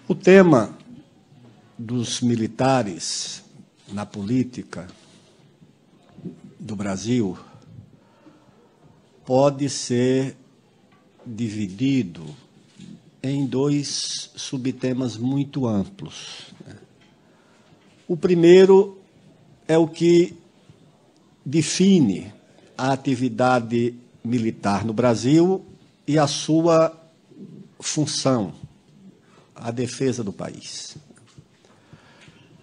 O tema dos militares na política do Brasil pode ser dividido em dois subtemas muito amplos. O primeiro é o que define a atividade militar no Brasil e a sua função, a defesa do país.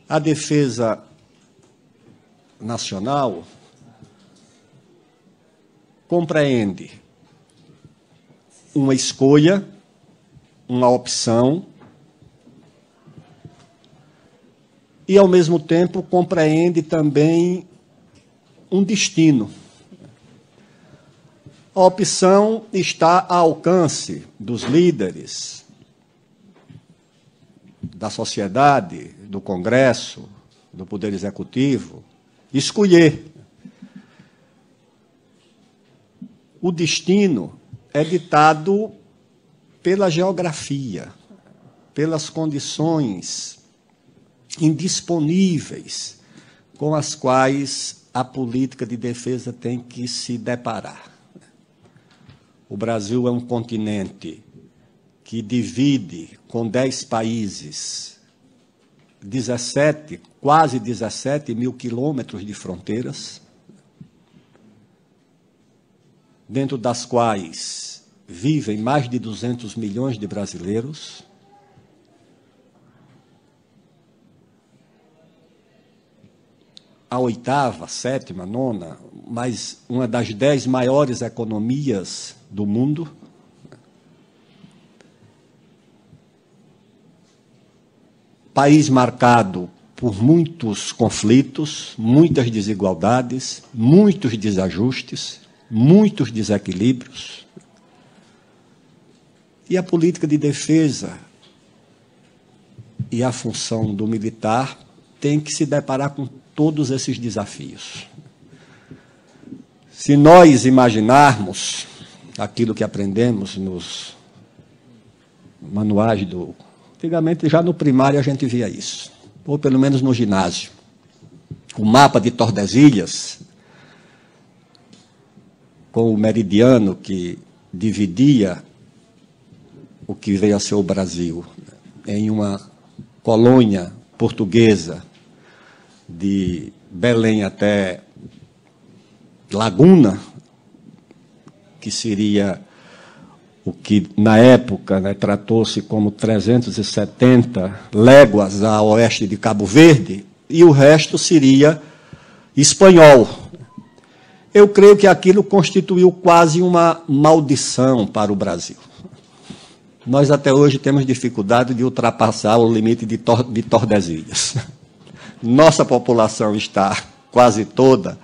A defesa nacional compreende uma escolha, uma opção, e, ao mesmo tempo, compreende também um destino. A opção está ao alcance dos líderes, da sociedade, do Congresso, do Poder Executivo, escolher. O destino é ditado pela geografia, pelas condições indisponíveis com as quais a política de defesa tem que se deparar. O Brasil é um continente que divide com 10 países quase 17 mil quilômetros de fronteiras, dentro das quais vivem mais de 200 milhões de brasileiros. A oitava, sétima, nona, mas uma das 10 maiores economias do mundo. País marcado por muitos conflitos, muitas desigualdades, muitos desajustes, muitos desequilíbrios. E a política de defesa e a função do militar tem que se deparar com todos esses desafios. Se nós imaginarmos aquilo que aprendemos nos manuais do... Antigamente, já no primário, a gente via isso, ou pelo menos no ginásio. O mapa de Tordesilhas, com o meridiano que dividia o que veio a ser o Brasil em uma colônia portuguesa de Belém até Laguna, que seria o que, na época, tratou-se como 370 léguas a oeste de Cabo Verde, e o resto seria espanhol. Eu creio que aquilo constituiu quase uma maldição para o Brasil. Nós, até hoje, temos dificuldade de ultrapassar o limite de Tordesilhas. Nossa população está quase toda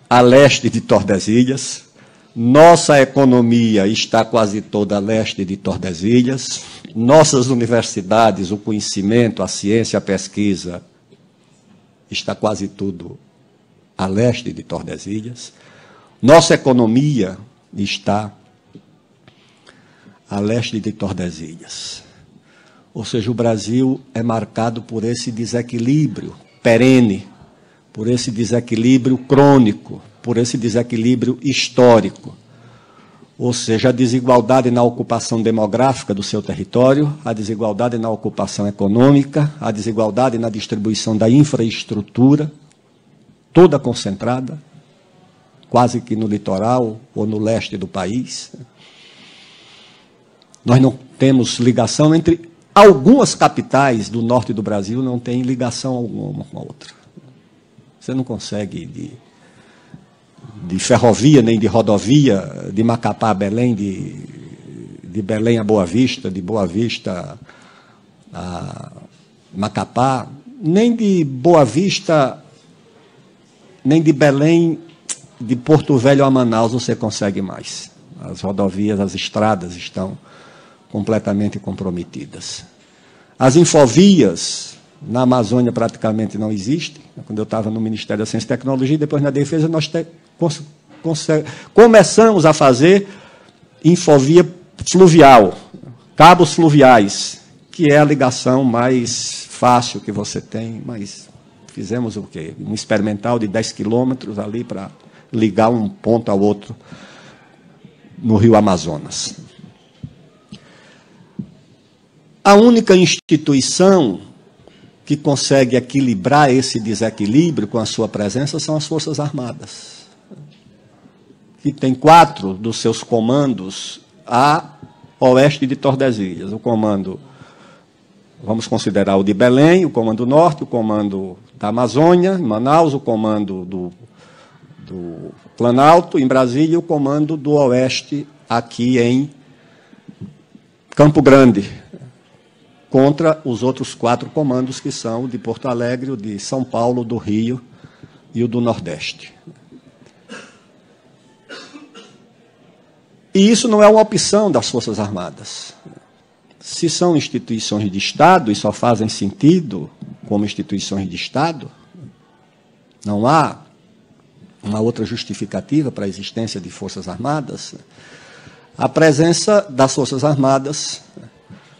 a leste de Tordesilhas. Nossa economia está quase toda a leste de Tordesilhas. Nossas universidades, o conhecimento, a ciência, a pesquisa, está quase tudo a leste de Tordesilhas. Nossa economia está a leste de Tordesilhas. Ou seja, o Brasil é marcado por esse desequilíbrio perene, por esse desequilíbrio crônico, por esse desequilíbrio histórico. Ou seja, a desigualdade na ocupação demográfica do seu território, a desigualdade na ocupação econômica, a desigualdade na distribuição da infraestrutura, toda concentrada, quase que no litoral ou no leste do país. Nós não temos ligação entre... Algumas capitais do norte do Brasil não têm ligação alguma uma com a outra. Você não consegue de ferrovia, nem de rodovia, de Macapá a Belém, de Belém a Boa Vista, de Boa Vista a Macapá, nem de Boa Vista, nem de Belém, de Porto Velho a Manaus você consegue mais. As rodovias, as estradas estão completamente comprometidas. As infovias na Amazônia praticamente não existem. Quando eu estava no Ministério da Ciência e Tecnologia, depois na Defesa, nós começamos a fazer infovia fluvial, cabos fluviais, que é a ligação mais fácil que você tem, mas fizemos o quê? Um experimental de 10 quilômetros ali para ligar um ponto ao outro no Rio Amazonas. A única instituição que consegue equilibrar esse desequilíbrio com a sua presença são as Forças Armadas, que tem 4 dos seus comandos a oeste de Tordesilhas. O comando, vamos considerar o de Belém, o comando norte, o comando da Amazônia, em Manaus, o comando do Planalto, em Brasília, e o comando do oeste, aqui em Campo Grande, contra os outros 4 comandos, que são o de Porto Alegre, o de São Paulo, do Rio e o do Nordeste. E isso não é uma opção das Forças Armadas. Se são instituições de Estado e só fazem sentido como instituições de Estado, não há uma outra justificativa para a existência de Forças Armadas, a presença das Forças Armadas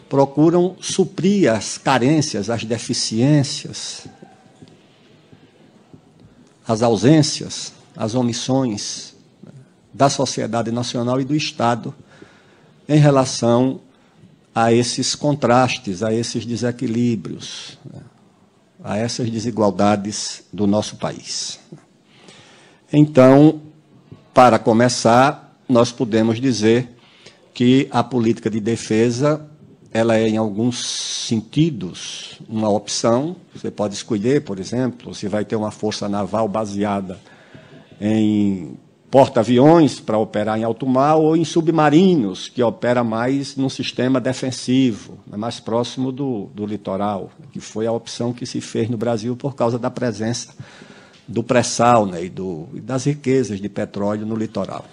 procuram suprir as carências, as deficiências, as ausências, as omissões da sociedade nacional e do Estado em relação a esses contrastes, a esses desequilíbrios, a essas desigualdades do nosso país. Então, para começar, nós podemos dizer que a política de defesa ela é, em alguns sentidos, uma opção. Você pode escolher, por exemplo, se vai ter uma força naval baseada em porta-aviões para operar em alto mar ou em submarinos, que opera mais num sistema defensivo, mais próximo do litoral, que foi a opção que se fez no Brasil por causa da presença do pré-sal, né, e das riquezas de petróleo no litoral.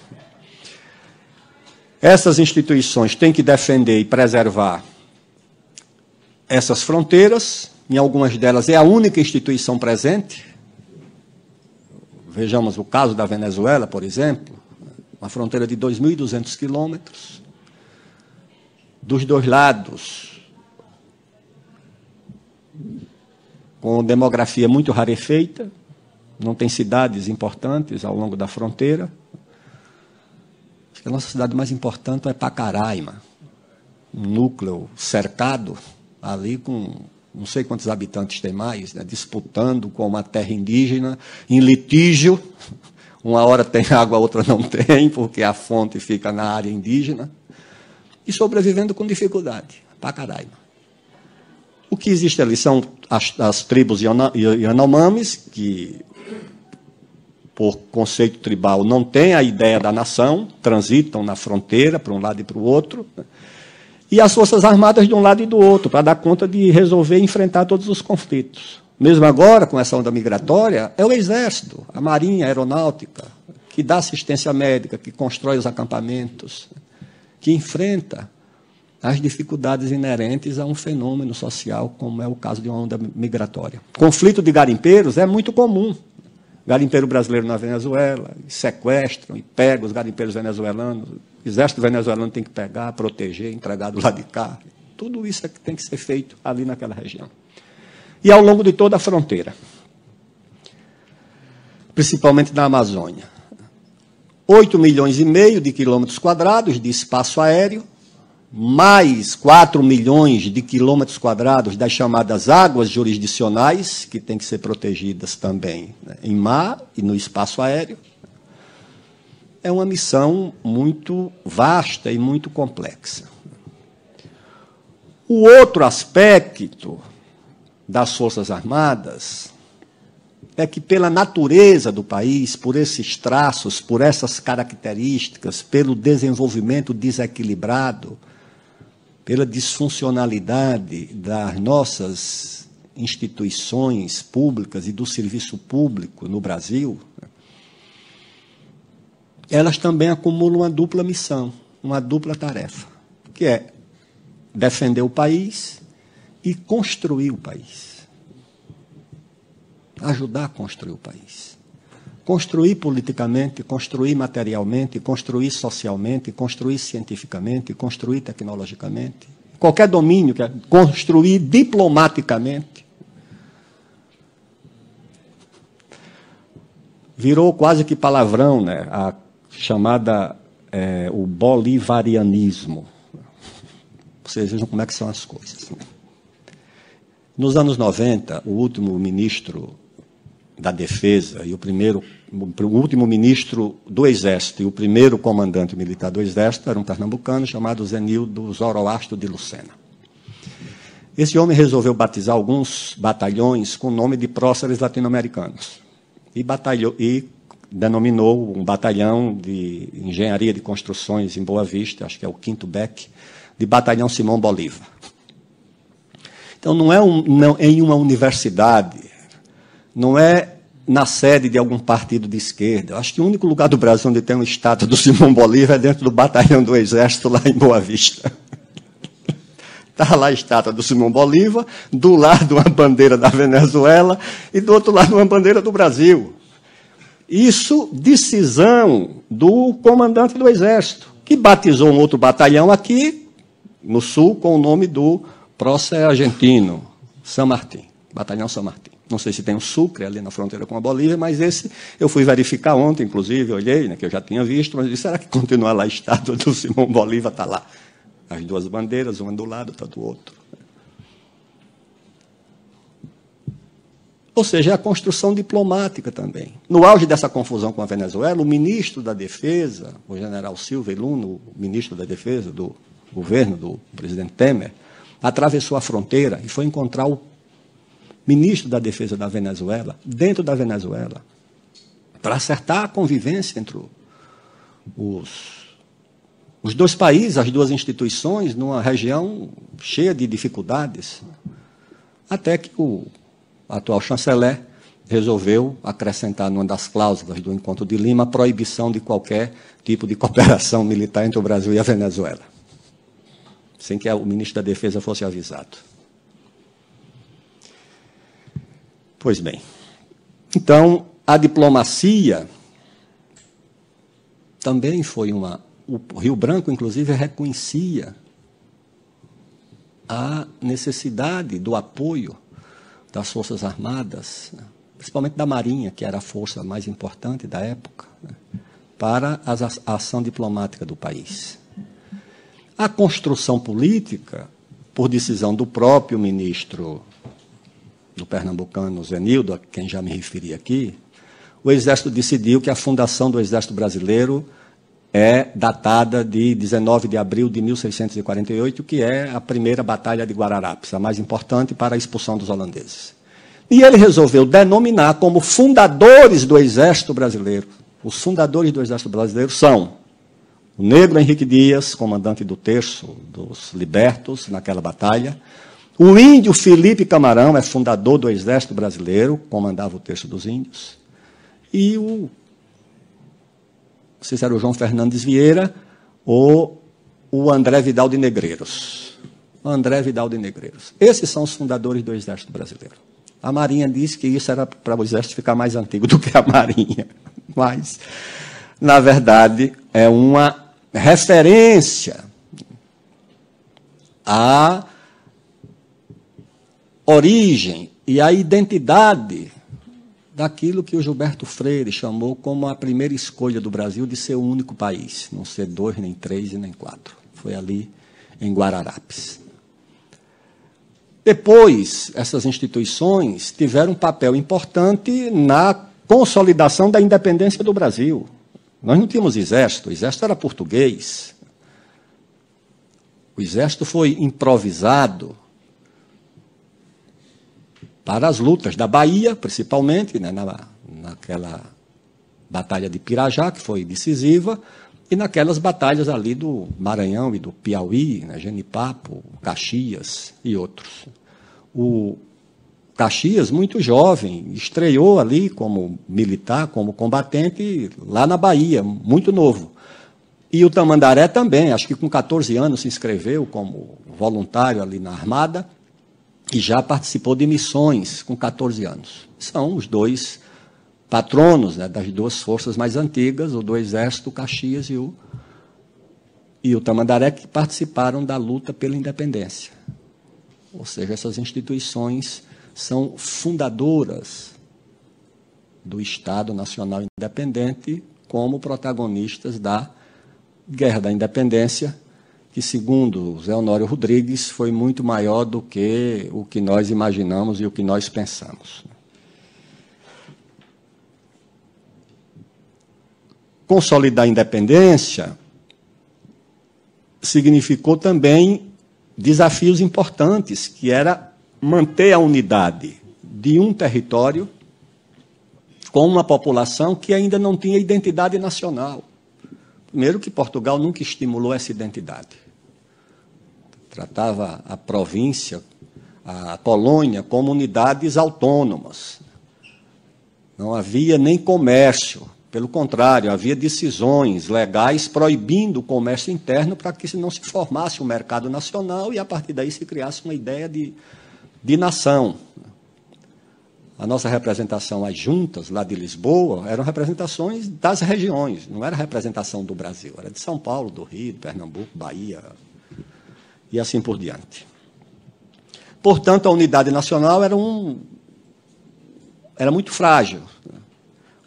Essas instituições têm que defender e preservar essas fronteiras. Em algumas delas é a única instituição presente. Vejamos o caso da Venezuela, por exemplo, uma fronteira de 2.200 quilômetros, dos dois lados, com demografia muito rarefeita, não tem cidades importantes ao longo da fronteira. Acho que a nossa cidade mais importante é Pacaraima, um núcleo cercado ali com não sei quantos habitantes tem mais, né, disputando com uma terra indígena, em litígio, uma hora tem água, a outra não tem, porque a fonte fica na área indígena, e sobrevivendo com dificuldade, Pacaraima. O que existe ali são as tribos Yanomamis, que, por conceito tribal, não têm a ideia da nação, transitam na fronteira para um lado e para o outro, e as Forças Armadas de um lado e do outro, para dar conta de resolver e enfrentar todos os conflitos. Mesmo agora, com essa onda migratória, é o Exército, a Marinha, a Aeronáutica, que dá assistência médica, que constrói os acampamentos, que enfrenta as dificuldades inerentes a um fenômeno social, como é o caso de uma onda migratória. Conflito de garimpeiros é muito comum. Garimpeiro brasileiro na Venezuela, sequestram e pegam os garimpeiros venezuelanos. O exército venezuelano tem que pegar, proteger, entregar do lado de cá. Tudo isso é que tem que ser feito ali naquela região. E ao longo de toda a fronteira, principalmente na Amazônia. 8,5 milhões de quilômetros quadrados de espaço aéreo, mais 4 milhões de quilômetros quadrados das chamadas águas jurisdicionais, que têm que ser protegidas também, né, em mar e no espaço aéreo. É uma missão muito vasta e muito complexa. O outro aspecto das Forças Armadas é que, pela natureza do país, por esses traços, por essas características, pelo desenvolvimento desequilibrado, pela disfuncionalidade das nossas instituições públicas e do serviço público no Brasil, elas também acumulam uma dupla missão, uma dupla tarefa, que é defender o país e construir o país. Ajudar a construir o país. Construir politicamente, construir materialmente, construir socialmente, construir cientificamente, construir tecnologicamente, qualquer domínio, que é construir diplomaticamente. Virou quase que palavrão, né? A chamada, o bolivarianismo. Vocês vejam como é que são as coisas. Nos anos 90, o último ministro da Defesa e o último ministro do Exército e o primeiro comandante militar do Exército era um pernambucano chamado Zenildo Zoroastro de Lucena. Esse homem resolveu batizar alguns batalhões com o nome de próceres latino-americanos e denominou um batalhão de engenharia de construções em Boa Vista, acho que é o 5º BEC, de Batalhão Simão Bolívar. Então, não é em uma universidade, não é na sede de algum partido de esquerda. Acho que o único lugar do Brasil onde tem uma estátua do Simão Bolívar é dentro do batalhão do Exército, lá em Boa Vista. Está lá a estátua do Simão Bolívar, do lado uma bandeira da Venezuela e do outro lado uma bandeira do Brasil. Isso, decisão do comandante do Exército, que batizou um outro batalhão aqui, no sul, com o nome do prócer argentino, San Martín, Batalhão San Martín. Não sei se tem um Sucre ali na fronteira com a Bolívia, mas esse eu fui verificar ontem, inclusive, olhei, né, que eu já tinha visto, mas disse, será que continua lá a estátua do Simão Bolívar? Está lá. As duas bandeiras, uma do lado, outra do outro. Ou seja, é a construção diplomática também. No auge dessa confusão com a Venezuela, o ministro da Defesa, o general Silva Luna, o ministro da Defesa do governo do presidente Temer, atravessou a fronteira e foi encontrar o ministro da Defesa da Venezuela, dentro da Venezuela, para acertar a convivência entre os dois países, as duas instituições, numa região cheia de dificuldades, até que o atual chanceler resolveu acrescentar numa das cláusulas do Encontro de Lima a proibição de qualquer tipo de cooperação militar entre o Brasil e a Venezuela, sem que o ministro da Defesa fosse avisado. Pois bem, então, a diplomacia também foi uma... O Rio Branco, inclusive, reconhecia a necessidade do apoio das Forças Armadas, principalmente da Marinha, que era a força mais importante da época, para a ação diplomática do país. A construção política, por decisão do próprio ministro do pernambucano Zenildo, a quem já me referi aqui, o Exército decidiu que a fundação do Exército Brasileiro é datada de 19 de abril de 1648, que é a primeira Batalha de Guararapes, a mais importante para a expulsão dos holandeses. E ele resolveu denominar como fundadores do Exército Brasileiro. Os fundadores do Exército Brasileiro são o negro Henrique Dias, comandante do terço dos libertos naquela batalha, o índio Felipe Camarão é fundador do Exército Brasileiro, comandava o terço dos índios, e o Cícero João Fernandes Vieira, ou o André Vidal de Negreiros. André Vidal de Negreiros. Esses são os fundadores do Exército Brasileiro. A Marinha disse que isso era para o Exército ficar mais antigo do que a Marinha. Mas, na verdade, é uma referência à origem e à identidade daquilo que o Gilberto Freire chamou como a primeira escolha do Brasil de ser o único país, não ser 2, nem 3 e nem 4. Foi ali em Guararapes. Depois, essas instituições tiveram um papel importante na consolidação da independência do Brasil. Nós não tínhamos exército, o exército era português. O exército foi improvisado para as lutas da Bahia, principalmente, né, naquela batalha de Pirajá, que foi decisiva, e naquelas batalhas ali do Maranhão e do Piauí, né, Genipapo, Caxias e outros. O Caxias, muito jovem, estreou ali como militar, como combatente, lá na Bahia, muito novo. E o Tamandaré também, acho que com 14 anos se inscreveu como voluntário ali na Armada, e já participou de missões com 14 anos. São os dois patronos, né, das duas forças mais antigas, o do Exército, o Caxias, e o e o Tamandaré, que participaram da luta pela independência. Ou seja, essas instituições são fundadoras do Estado Nacional Independente como protagonistas da Guerra da Independência, que, segundo Zé Honório Rodrigues, foi muito maior do que o que nós imaginamos e o que nós pensamos. Consolidar a independência significou também desafios importantes, que era manter a unidade de um território com uma população que ainda não tinha identidade nacional. Primeiro que Portugal nunca estimulou essa identidade. Tratava a província, a colônia, como unidades autônomas. Não havia nem comércio. Pelo contrário, havia decisões legais proibindo o comércio interno para que não se formasse um mercado nacional e, a partir daí, se criasse uma ideia de nação. A nossa representação, as juntas lá de Lisboa, eram representações das regiões, não era representação do Brasil, era de São Paulo, do Rio, de Pernambuco, Bahia, e assim por diante. Portanto, a unidade nacional era muito frágil.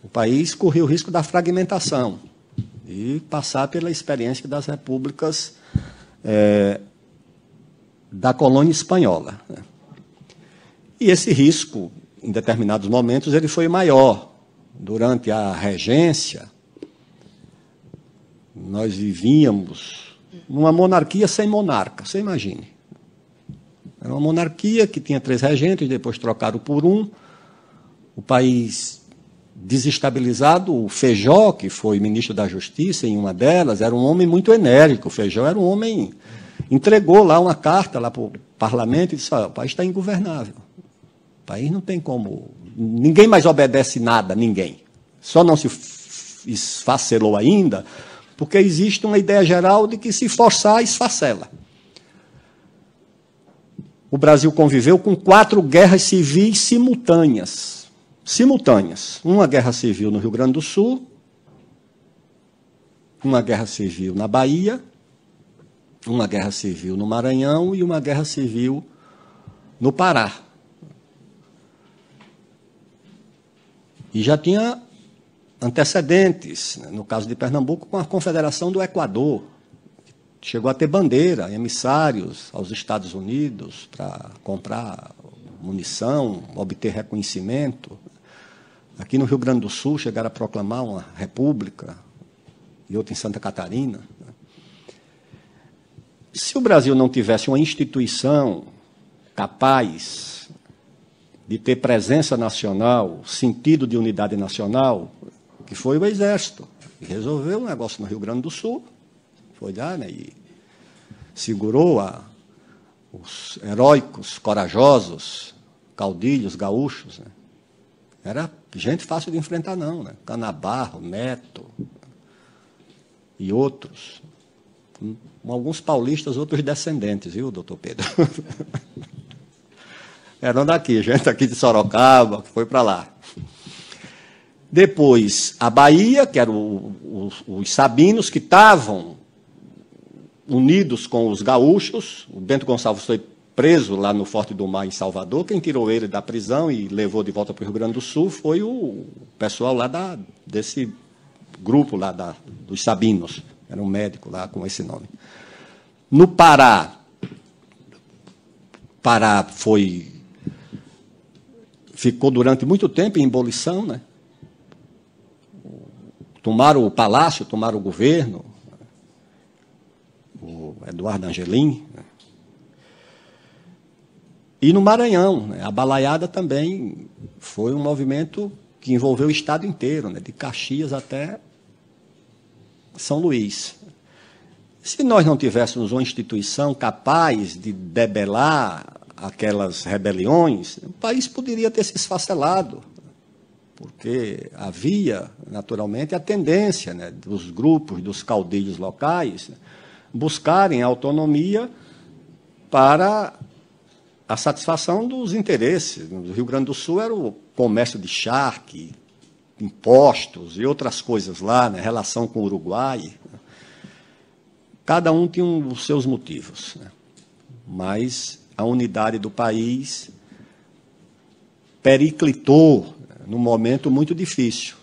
O país corria o risco da fragmentação e passar pela experiência das repúblicas da colônia espanhola. E esse risco, em determinados momentos, ele foi maior. Durante a regência, nós vivíamos numa monarquia sem monarca, você imagine. Era uma monarquia que tinha 3 regentes, depois trocaram por um. O país desestabilizado, o Feijó, que foi ministro da Justiça em uma delas, era um homem muito enérgico. O Feijó era um homem... Entregou lá uma carta lá para o parlamento e disse, o país está ingovernável. O país não tem como... Ninguém mais obedece nada, ninguém. Só não se esfacelou ainda, porque existe uma ideia geral de que se forçar, esfacela. O Brasil conviveu com 4 guerras civis simultâneas. Uma guerra civil no Rio Grande do Sul, uma guerra civil na Bahia, uma guerra civil no Maranhão e uma guerra civil no Pará. E já tinha antecedentes, no caso de Pernambuco, com a Confederação do Equador. Chegou a ter bandeira, emissários aos Estados Unidos para comprar munição, obter reconhecimento. Aqui no Rio Grande do Sul chegaram a proclamar uma república, e outra em Santa Catarina. Se o Brasil não tivesse uma instituição capaz de ter presença nacional, sentido de unidade nacional, que foi o Exército, que resolveu um negócio no Rio Grande do Sul, foi lá, né, e segurou os heróicos, corajosos, caudilhos, gaúchos. Né. Era gente fácil de enfrentar, não. Né? Canabarro, Neto e outros. Alguns paulistas, outros descendentes, viu, doutor Pedro? Eram daqui, gente aqui de Sorocaba, que foi para lá. Depois, a Bahia, que eram os sabinos, que estavam unidos com os gaúchos. O Bento Gonçalves foi preso lá no Forte do Mar, em Salvador. Quem tirou ele da prisão e levou de volta para o Rio Grande do Sul foi o pessoal lá desse grupo lá dos sabinos. Era um médico lá com esse nome. No Pará, ficou durante muito tempo em ebulição, né? Tomaram o palácio, tomaram o governo, o Eduardo Angelim. Né? E no Maranhão, né? A balaiada também foi um movimento que envolveu o estado inteiro, né? De Caxias até São Luís. Se nós não tivéssemos uma instituição capaz de debelar aquelas rebeliões, o país poderia ter se esfacelado, porque havia, naturalmente, a tendência, né, dos grupos, dos caudilhos locais, buscarem autonomia para a satisfação dos interesses. No Rio Grande do Sul era o comércio de charque, impostos e outras coisas lá, né, relação com o Uruguai. Cada um tinha os seus motivos, né? Mas a unidade do país periclitou num momento muito difícil.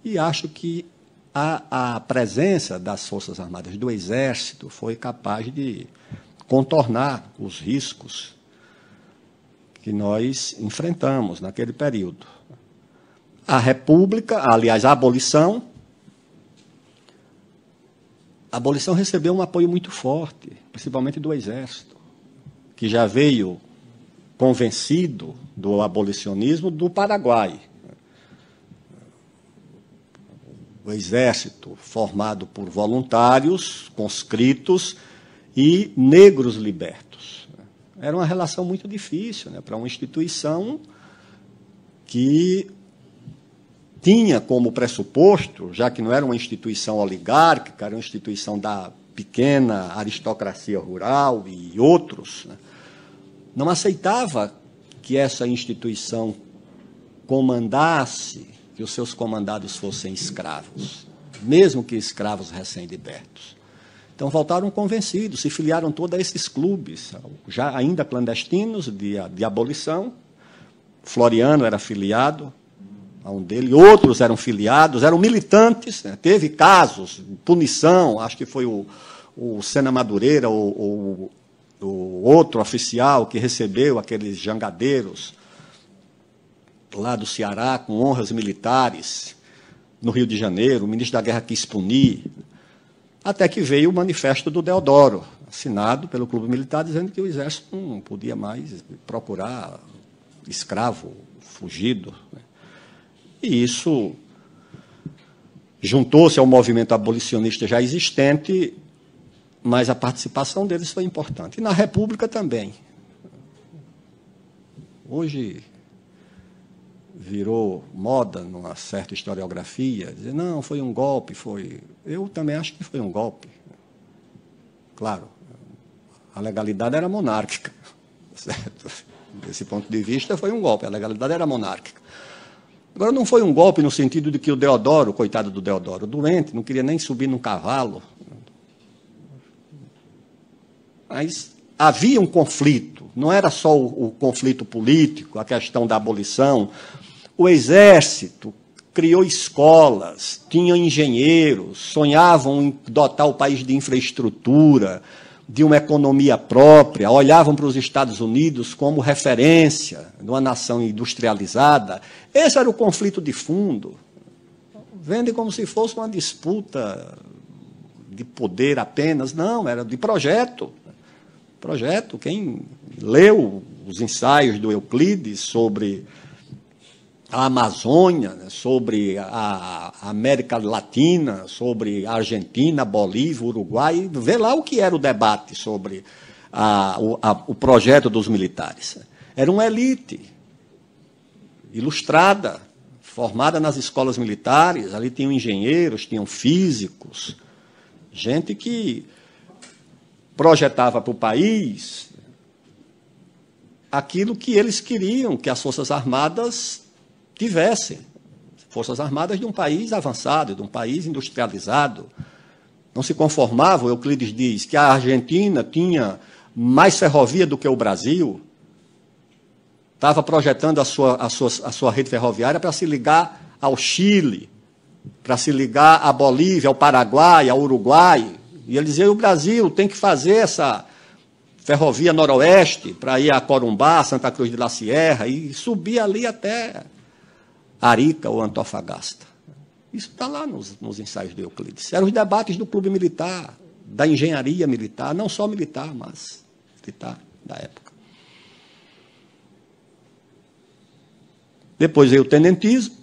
E acho que a presença das Forças Armadas, do Exército, foi capaz de contornar os riscos que nós enfrentamos naquele período. A República, aliás, a abolição recebeu um apoio muito forte, principalmente do Exército, que já veio convencido do abolicionismo do Paraguai. O Exército, formado por voluntários, conscritos e negros libertos. Era uma relação muito difícil, né, para uma instituição que tinha como pressuposto, já que não era uma instituição oligárquica, era uma instituição da pequena aristocracia rural e outros, né, não aceitava que essa instituição comandasse, que os seus comandados fossem escravos, mesmo que escravos recém-libertos. Então, voltaram convencidos, se filiaram todos a esses clubes, já ainda clandestinos, de abolição. Floriano era filiado a um deles, outros eram filiados, eram militantes, né? Teve casos, punição, acho que foi o Sena Madureira, o outro oficial que recebeu aqueles jangadeiros lá do Ceará, com honras militares, no Rio de Janeiro. O ministro da Guerra quis punir, até que veio o manifesto do Deodoro, assinado pelo Clube Militar, dizendo que o Exército não podia mais procurar escravo fugido, né? E isso juntou-se ao movimento abolicionista já existente, mas a participação deles foi importante. E na República também. Hoje virou moda numa certa historiografia, dizer, não, foi um golpe, foi... Eu também acho que foi um golpe. Claro, a legalidade era monárquica, certo? Desse ponto de vista, foi um golpe, a legalidade era monárquica. Agora, não foi um golpe no sentido de que o Deodoro, coitado do Deodoro, doente, não queria nem subir num cavalo. Mas havia um conflito, não era só o conflito político, a questão da abolição. O Exército criou escolas, tinha engenheiros, sonhavam em dotar o país de infraestrutura, de uma economia própria, olhavam para os Estados Unidos como referência de uma nação industrializada. Esse era o conflito de fundo. Vende como se fosse uma disputa de poder apenas. Não, era de projeto. Projeto. Quem leu os ensaios do Euclides sobre a Amazônia, sobre a América Latina, sobre a Argentina, Bolívia, Uruguai, vê lá o que era o debate sobre o projeto dos militares. Era uma elite ilustrada, formada nas escolas militares, ali tinham engenheiros, tinham físicos, gente que projetava para o país aquilo que eles queriam que as Forças Armadas tivessem. Forças Armadas de um país avançado, de um país industrializado. Não se conformavam, Euclides diz, que a Argentina tinha mais ferrovia do que o Brasil, estava projetando a sua rede ferroviária para se ligar ao Chile, para se ligar à Bolívia, ao Paraguai, ao Uruguai. E ele dizia, o Brasil tem que fazer essa ferrovia noroeste para ir a Corumbá, Santa Cruz de la Sierra, e subir ali até Arica ou Antofagasta. Isso está lá nos ensaios de Euclides. Eram os debates do clube militar, da engenharia militar, não só militar, mas militar da época. Depois veio o tenentismo.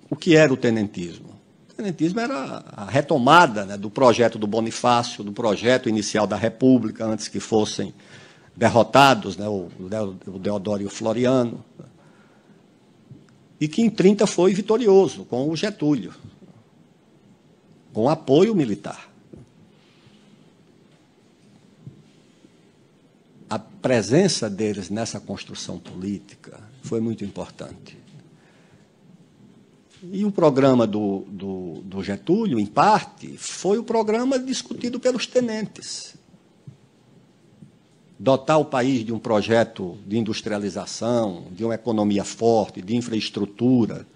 O que era o tenentismo? O tenentismo era a retomada, né, do projeto do Bonifácio, do projeto inicial da República, antes que fossem derrotados, né, o Deodoro e o Floriano, e que em 30 foi vitorioso, com o Getúlio, com apoio militar. A presença deles nessa construção política foi muito importante. E o programa do Getúlio, em parte, foi o programa discutido pelos tenentes. Dotar o país de um projeto de industrialização, de uma economia forte, de infraestrutura,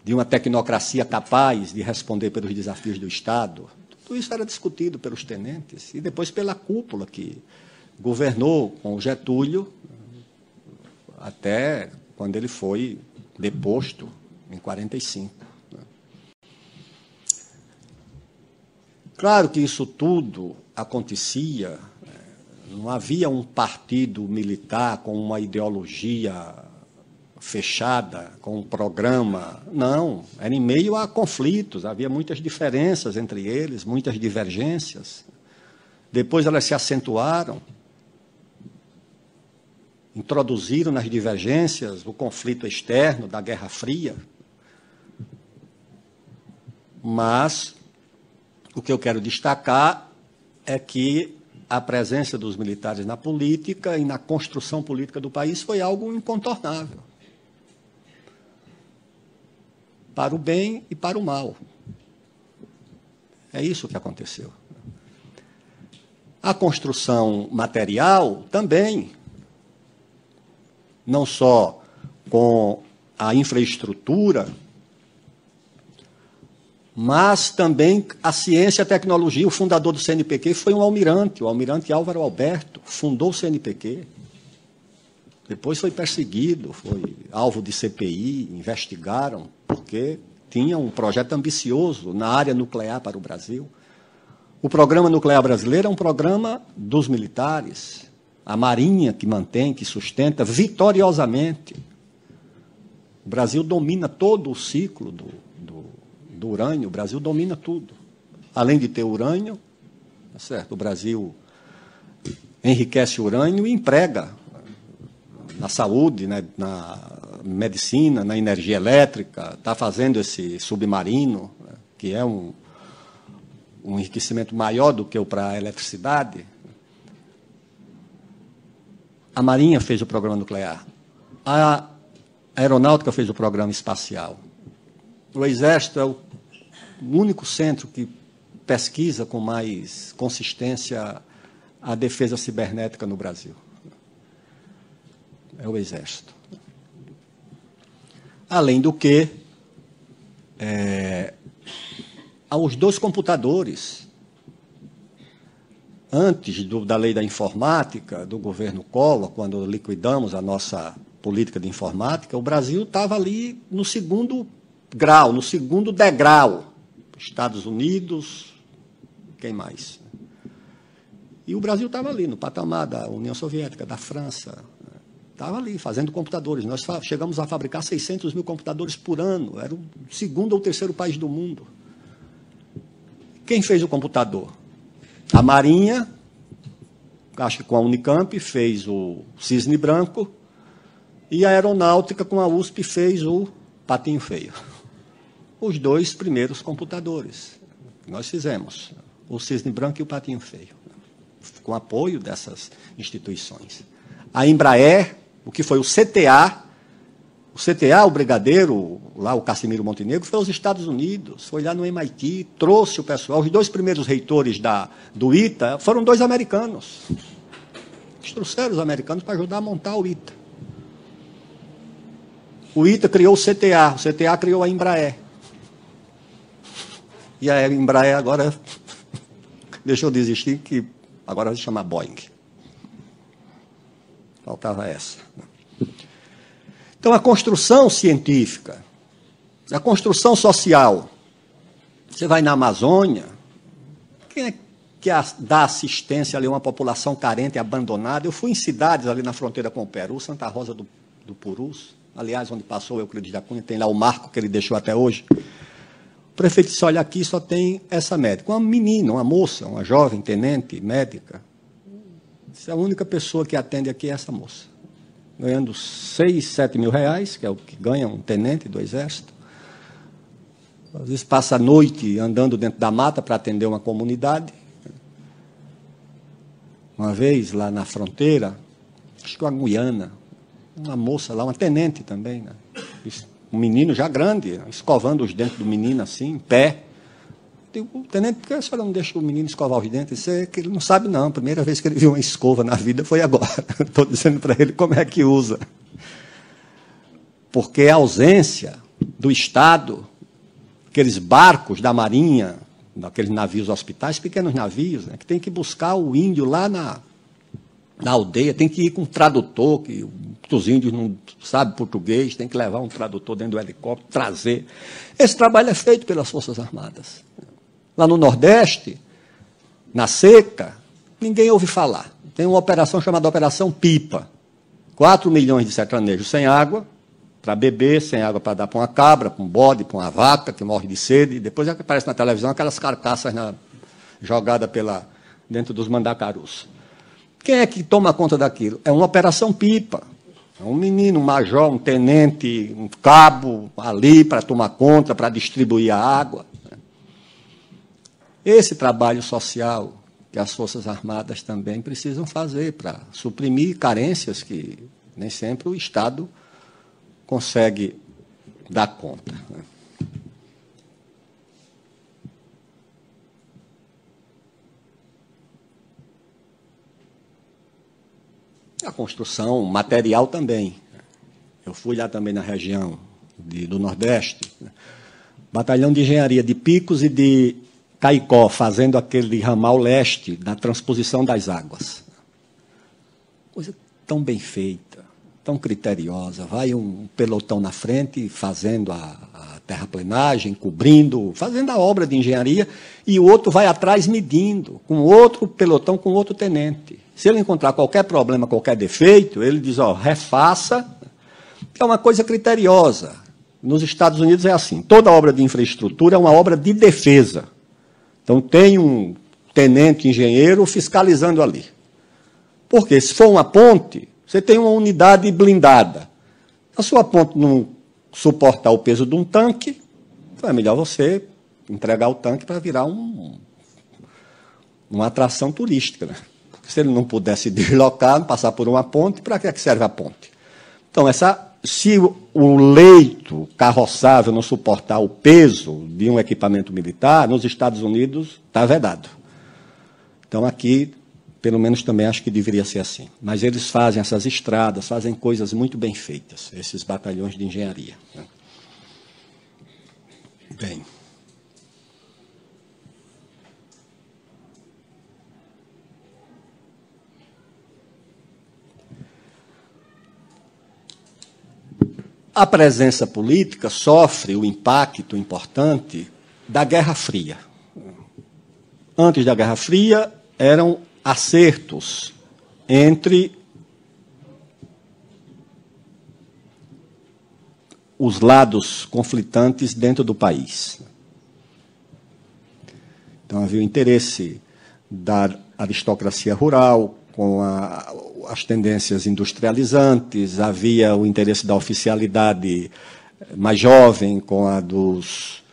de uma tecnocracia capaz de responder pelos desafios do Estado. Tudo isso era discutido pelos tenentes e depois pela cúpula que governou com o Getúlio até quando ele foi deposto em 45. Claro que isso tudo acontecia, não havia um partido militar com uma ideologia fechada, com um programa, não, era em meio a conflitos, havia muitas diferenças entre eles, muitas divergências. Depois elas se acentuaram, introduziram nas divergências o conflito externo da Guerra Fria. Mas o que eu quero destacar é que a presença dos militares na política e na construção política do país foi algo incontornável, para o bem e para o mal. É isso que aconteceu. A construção material também, não só com a infraestrutura, mas também a ciência e a tecnologia. O fundador do CNPq foi um almirante, o almirante Álvaro Alberto, fundou o CNPq. Depois foi perseguido, foi alvo de CPI, investigaram, porque tinha um projeto ambicioso na área nuclear para o Brasil. O programa nuclear brasileiro é um programa dos militares, a Marinha que mantém, que sustenta vitoriosamente. O Brasil domina todo o ciclo do urânio, o Brasil domina tudo. Além de ter urânio, tá certo? O Brasil enriquece o urânio e emprega na saúde, né, na medicina, na energia elétrica, está fazendo esse submarino, né, que é um enriquecimento maior do que o para a eletricidade. A Marinha fez o programa nuclear, a Aeronáutica fez o programa espacial. O Exército é o único centro que pesquisa com mais consistência a defesa cibernética no Brasil. É o Exército. Além do que, os dois computadores, antes da lei da informática, do governo Collor, quando liquidamos a nossa política de informática, o Brasil estava ali no segundo grau, no segundo degrau. Estados Unidos, quem mais? E o Brasil estava ali, no patamar da União Soviética, da França. Estava ali, fazendo computadores. Nós chegamos a fabricar 600 mil computadores por ano. Era o segundo ou terceiro país do mundo. Quem fez o computador? A Marinha, acho que com a Unicamp, fez o Cisne Branco, e a Aeronáutica, com a USP, fez o Patinho Feio. Os dois primeiros computadores que nós fizemos, o Cisne Branco e o Patinho Feio, com apoio dessas instituições. A Embraer, o que foi o CTA, o Brigadeiro, lá o Cassimiro Montenegro, foi aos Estados Unidos, foi lá no MIT, trouxe o pessoal. Os dois primeiros reitores do ITA foram dois americanos. Eles trouxeram os americanos para ajudar a montar o ITA. O ITA criou o CTA criou a Embraer. E a Embraer agora deixou de existir, que agora vai se chamar Boeing. Faltava essa. Então, a construção científica, a construção social. Você vai na Amazônia, quem é que dá assistência ali a uma população carente e abandonada? Eu fui em cidades ali na fronteira com o Peru, Santa Rosa do Purus, aliás, onde passou o Euclides da Cunha, tem lá o marco que ele deixou até hoje. O prefeito disse, olha, aqui só tem essa médica. Uma menina, uma moça, uma jovem tenente médica. A única pessoa que atende aqui é essa moça. Ganhando 6, 7 mil reais, que é o que ganha um tenente do Exército. Às vezes passa a noite andando dentro da mata para atender uma comunidade. Uma vez, lá na fronteira, acho que uma Guiana, uma moça lá, uma tenente também, né? um menino já grande, escovando os dentes do menino assim, em pé. Digo, tenente, por que a senhora não deixa o menino escovar os dentes? Isso é que ele não sabe, não. A primeira vez que ele viu uma escova na vida foi agora. Estou dizendo para ele como é que usa. Porque a ausência do Estado, aqueles barcos da Marinha, daqueles navios hospitais, pequenos navios, né, que tem que buscar o índio lá na aldeia, tem que ir com um tradutor, que os índios não sabem português, tem que levar um tradutor dentro do helicóptero, trazer. Esse trabalho é feito pelas Forças Armadas. Lá no Nordeste, na seca, ninguém ouve falar. Tem uma operação chamada Operação Pipa. 4 milhões de sertanejos sem água para beber, sem água para dar para uma cabra, para um bode, para uma vaca que morre de sede. Depois é que aparece na televisão aquelas carcaças jogadas dentro dos mandacarus. Quem é que toma conta daquilo? É uma Operação Pipa. É um menino, um major, um tenente, um cabo ali para tomar conta, para distribuir a água. Esse trabalho social que as Forças Armadas também precisam fazer para suprimir carências que nem sempre o Estado consegue dar conta. A construção material também. Eu fui lá também na região do Nordeste, batalhão de engenharia de Picos e de Caicó, fazendo aquele ramal leste da transposição das águas. Coisa tão bem feita, tão criteriosa. Vai um pelotão na frente fazendo a terraplenagem, cobrindo, fazendo a obra de engenharia, e o outro vai atrás medindo, com outro pelotão, com outro tenente. Se ele encontrar qualquer problema, qualquer defeito, ele diz, ó, refaça. É uma coisa criteriosa. Nos Estados Unidos é assim, toda obra de infraestrutura é uma obra de defesa. Então, tem um tenente engenheiro fiscalizando ali. Porque, se for uma ponte, você tem uma unidade blindada. Se a sua ponte não suportar o peso de um tanque, então é melhor você entregar o tanque para virar uma atração turística. Né? Se ele não pudesse deslocar, passar por uma ponte, para que serve a ponte? Então, se o leito carroçável não suportar o peso de um equipamento militar, nos Estados Unidos está vedado. Então, aqui, pelo menos também acho que deveria ser assim. Mas eles fazem essas estradas, fazem coisas muito bem feitas, esses batalhões de engenharia. Bem. A presença política sofre o impacto importante da Guerra Fria. Antes da Guerra Fria, eram acertos entre os lados conflitantes dentro do país. Então, havia o interesse da aristocracia rural com as tendências industrializantes, havia o interesse da oficialidade mais jovem com a dos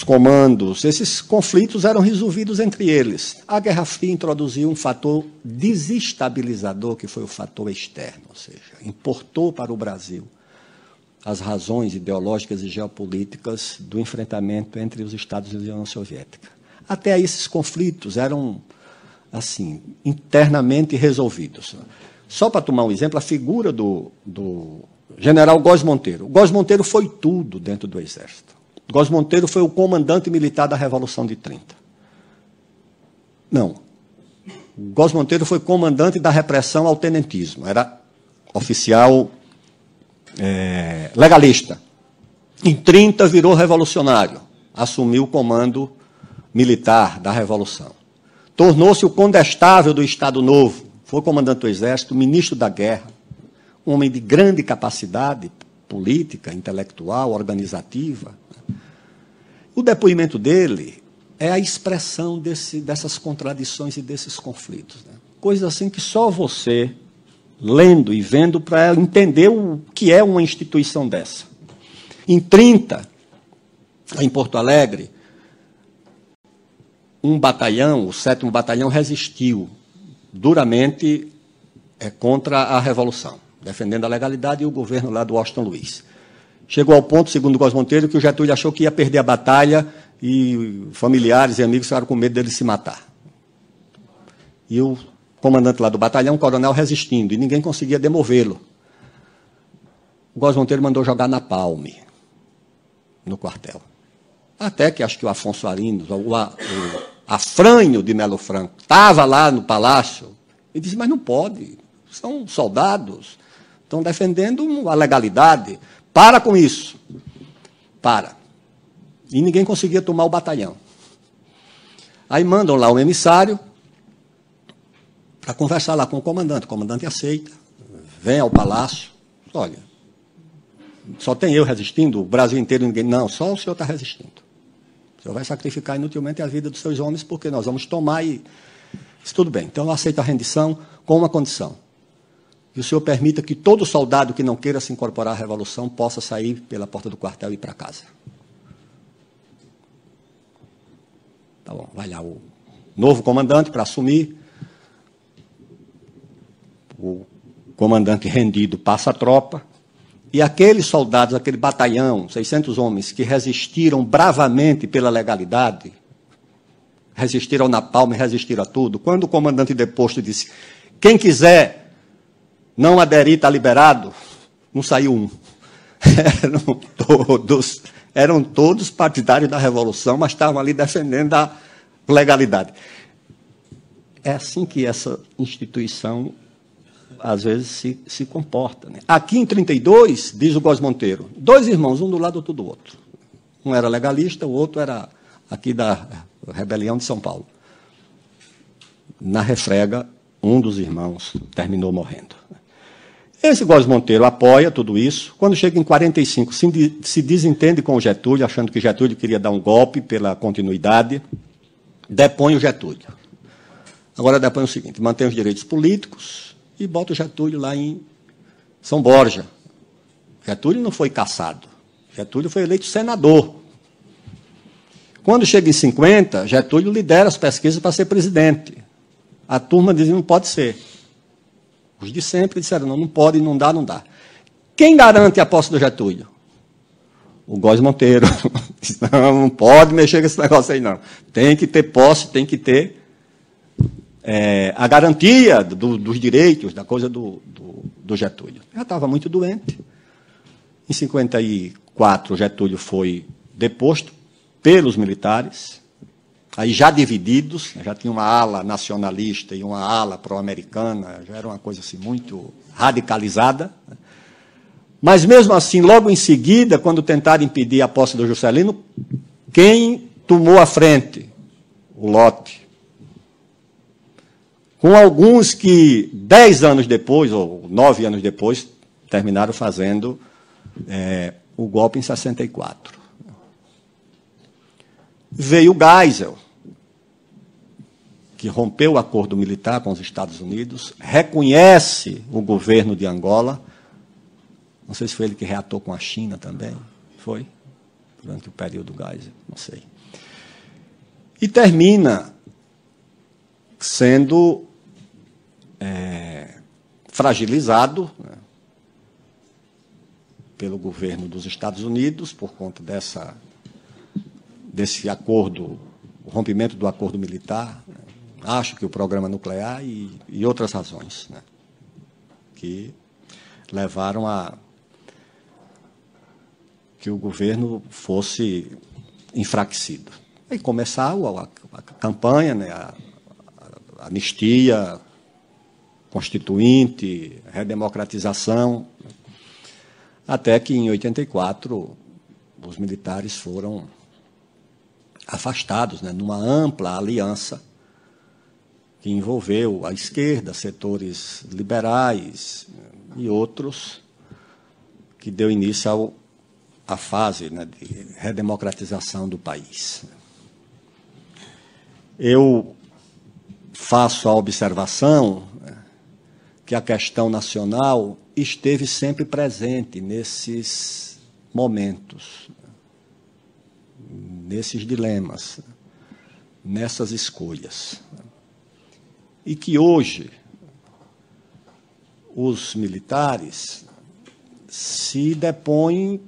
comandos. Esses conflitos eram resolvidos entre eles. A Guerra Fria introduziu um fator desestabilizador, que foi o fator externo, ou seja, importou para o Brasil as razões ideológicas e geopolíticas do enfrentamento entre os Estados Unidos e a União Soviética. Até aí, esses conflitos eram assim, internamente resolvidos. Só para tomar um exemplo, a figura do general Góes Monteiro. Góes Monteiro foi tudo dentro do Exército. Góes Monteiro foi o comandante militar da Revolução de 30. Não. Góes Monteiro foi comandante da repressão ao tenentismo. Era oficial legalista. Em 30 virou revolucionário. Assumiu o comando militar da Revolução. Tornou-se o condestável do Estado Novo, foi comandante do Exército, ministro da Guerra, um homem de grande capacidade política, intelectual, organizativa. O depoimento dele é a expressão dessas contradições e desses conflitos. Né? Coisas assim que só você, lendo e vendo, para entender o que é uma instituição dessa. Em 30, em Porto Alegre, um batalhão, o 7º Batalhão, resistiu duramente contra a Revolução, defendendo a legalidade e o governo lá do Washington Luiz. Chegou ao ponto, segundo o Góes Monteiro, que o Getúlio achou que ia perder a batalha e familiares e amigos ficaram com medo dele se matar. E o comandante lá do batalhão, o coronel, resistindo, e ninguém conseguia demovê-lo. O Góes Monteiro mandou jogar napalm no quartel. Até que acho que o Afonso Arinos, o Afrânio de Melo Franco, estava lá no palácio e disse, mas não pode, são soldados, estão defendendo a legalidade, para com isso. Para. E ninguém conseguia tomar o batalhão. Aí mandam lá um emissário para conversar lá com o comandante aceita, vem ao palácio, olha, só tem eu resistindo, o Brasil inteiro ninguém, não, só o senhor está resistindo. O senhor vai sacrificar inutilmente a vida dos seus homens, porque nós vamos tomar e... Isso tudo bem, então eu aceito a rendição com uma condição. Que o senhor permita que todo soldado que não queira se incorporar à Revolução possa sair pela porta do quartel e ir para casa. Tá bom, vai lá o novo comandante para assumir. O comandante rendido passa a tropa. E aqueles soldados, aquele batalhão, 600 homens, que resistiram bravamente pela legalidade, resistiram ao napalm, resistiram a tudo, quando o comandante deposto disse, quem quiser não aderir, está liberado, não saiu um. Eram todos partidários da Revolução, mas estavam ali defendendo a legalidade. É assim que essa instituição às vezes se comporta. Né? Aqui em 32, diz o Góes Monteiro, 2 irmãos, um do lado, outro do outro. Um era legalista, o outro era aqui da rebelião de São Paulo. Na refrega, um dos irmãos terminou morrendo. Esse Góes Monteiro apoia tudo isso. Quando chega em 45, se desentende com o Getúlio, achando que Getúlio queria dar um golpe pela continuidade, depõe o Getúlio. Agora depõe o seguinte, mantém os direitos políticos, e bota o Getúlio lá em São Borja. Getúlio não foi cassado. Getúlio foi eleito senador. Quando chega em 50, Getúlio lidera as pesquisas para ser presidente. A turma dizia, não pode ser. Os de sempre disseram, não pode, não dá, não dá. Quem garante a posse do Getúlio? O Góes Monteiro. Não pode mexer com esse negócio aí, não. Tem que ter posse, tem que ter a garantia dos direitos, da coisa do Getúlio. Já estava muito doente. Em 54, Getúlio foi deposto pelos militares, aí já divididos, já tinha uma ala nacionalista e uma ala pró-americana, já era uma coisa assim muito radicalizada. Mas, mesmo assim, logo em seguida, quando tentaram impedir a posse do Juscelino, quem tomou a frente? O Lott. Com alguns que, 10 anos depois, ou 9 anos depois, terminaram fazendo o golpe em 64. Veio o Geisel, que rompeu o acordo militar com os Estados Unidos, reconhece o governo de Angola. Não sei se foi ele que reatou com a China também. Foi? Durante o período Geisel, não sei. E termina sendo fragilizado, né, pelo governo dos Estados Unidos, por conta desse acordo, o rompimento do acordo militar, né, acho que o programa nuclear e outras razões, né, que levaram a que o governo fosse enfraquecido. E começar a campanha, né, a anistia constituinte, redemocratização, até que, em 84, os militares foram afastados, né, numa ampla aliança que envolveu a esquerda, setores liberais e outros, que deu início à fase, né, de redemocratização do país. Eu faço a observação que a questão nacional esteve sempre presente nesses momentos, nesses dilemas, nessas escolhas. E que hoje os militares se depõem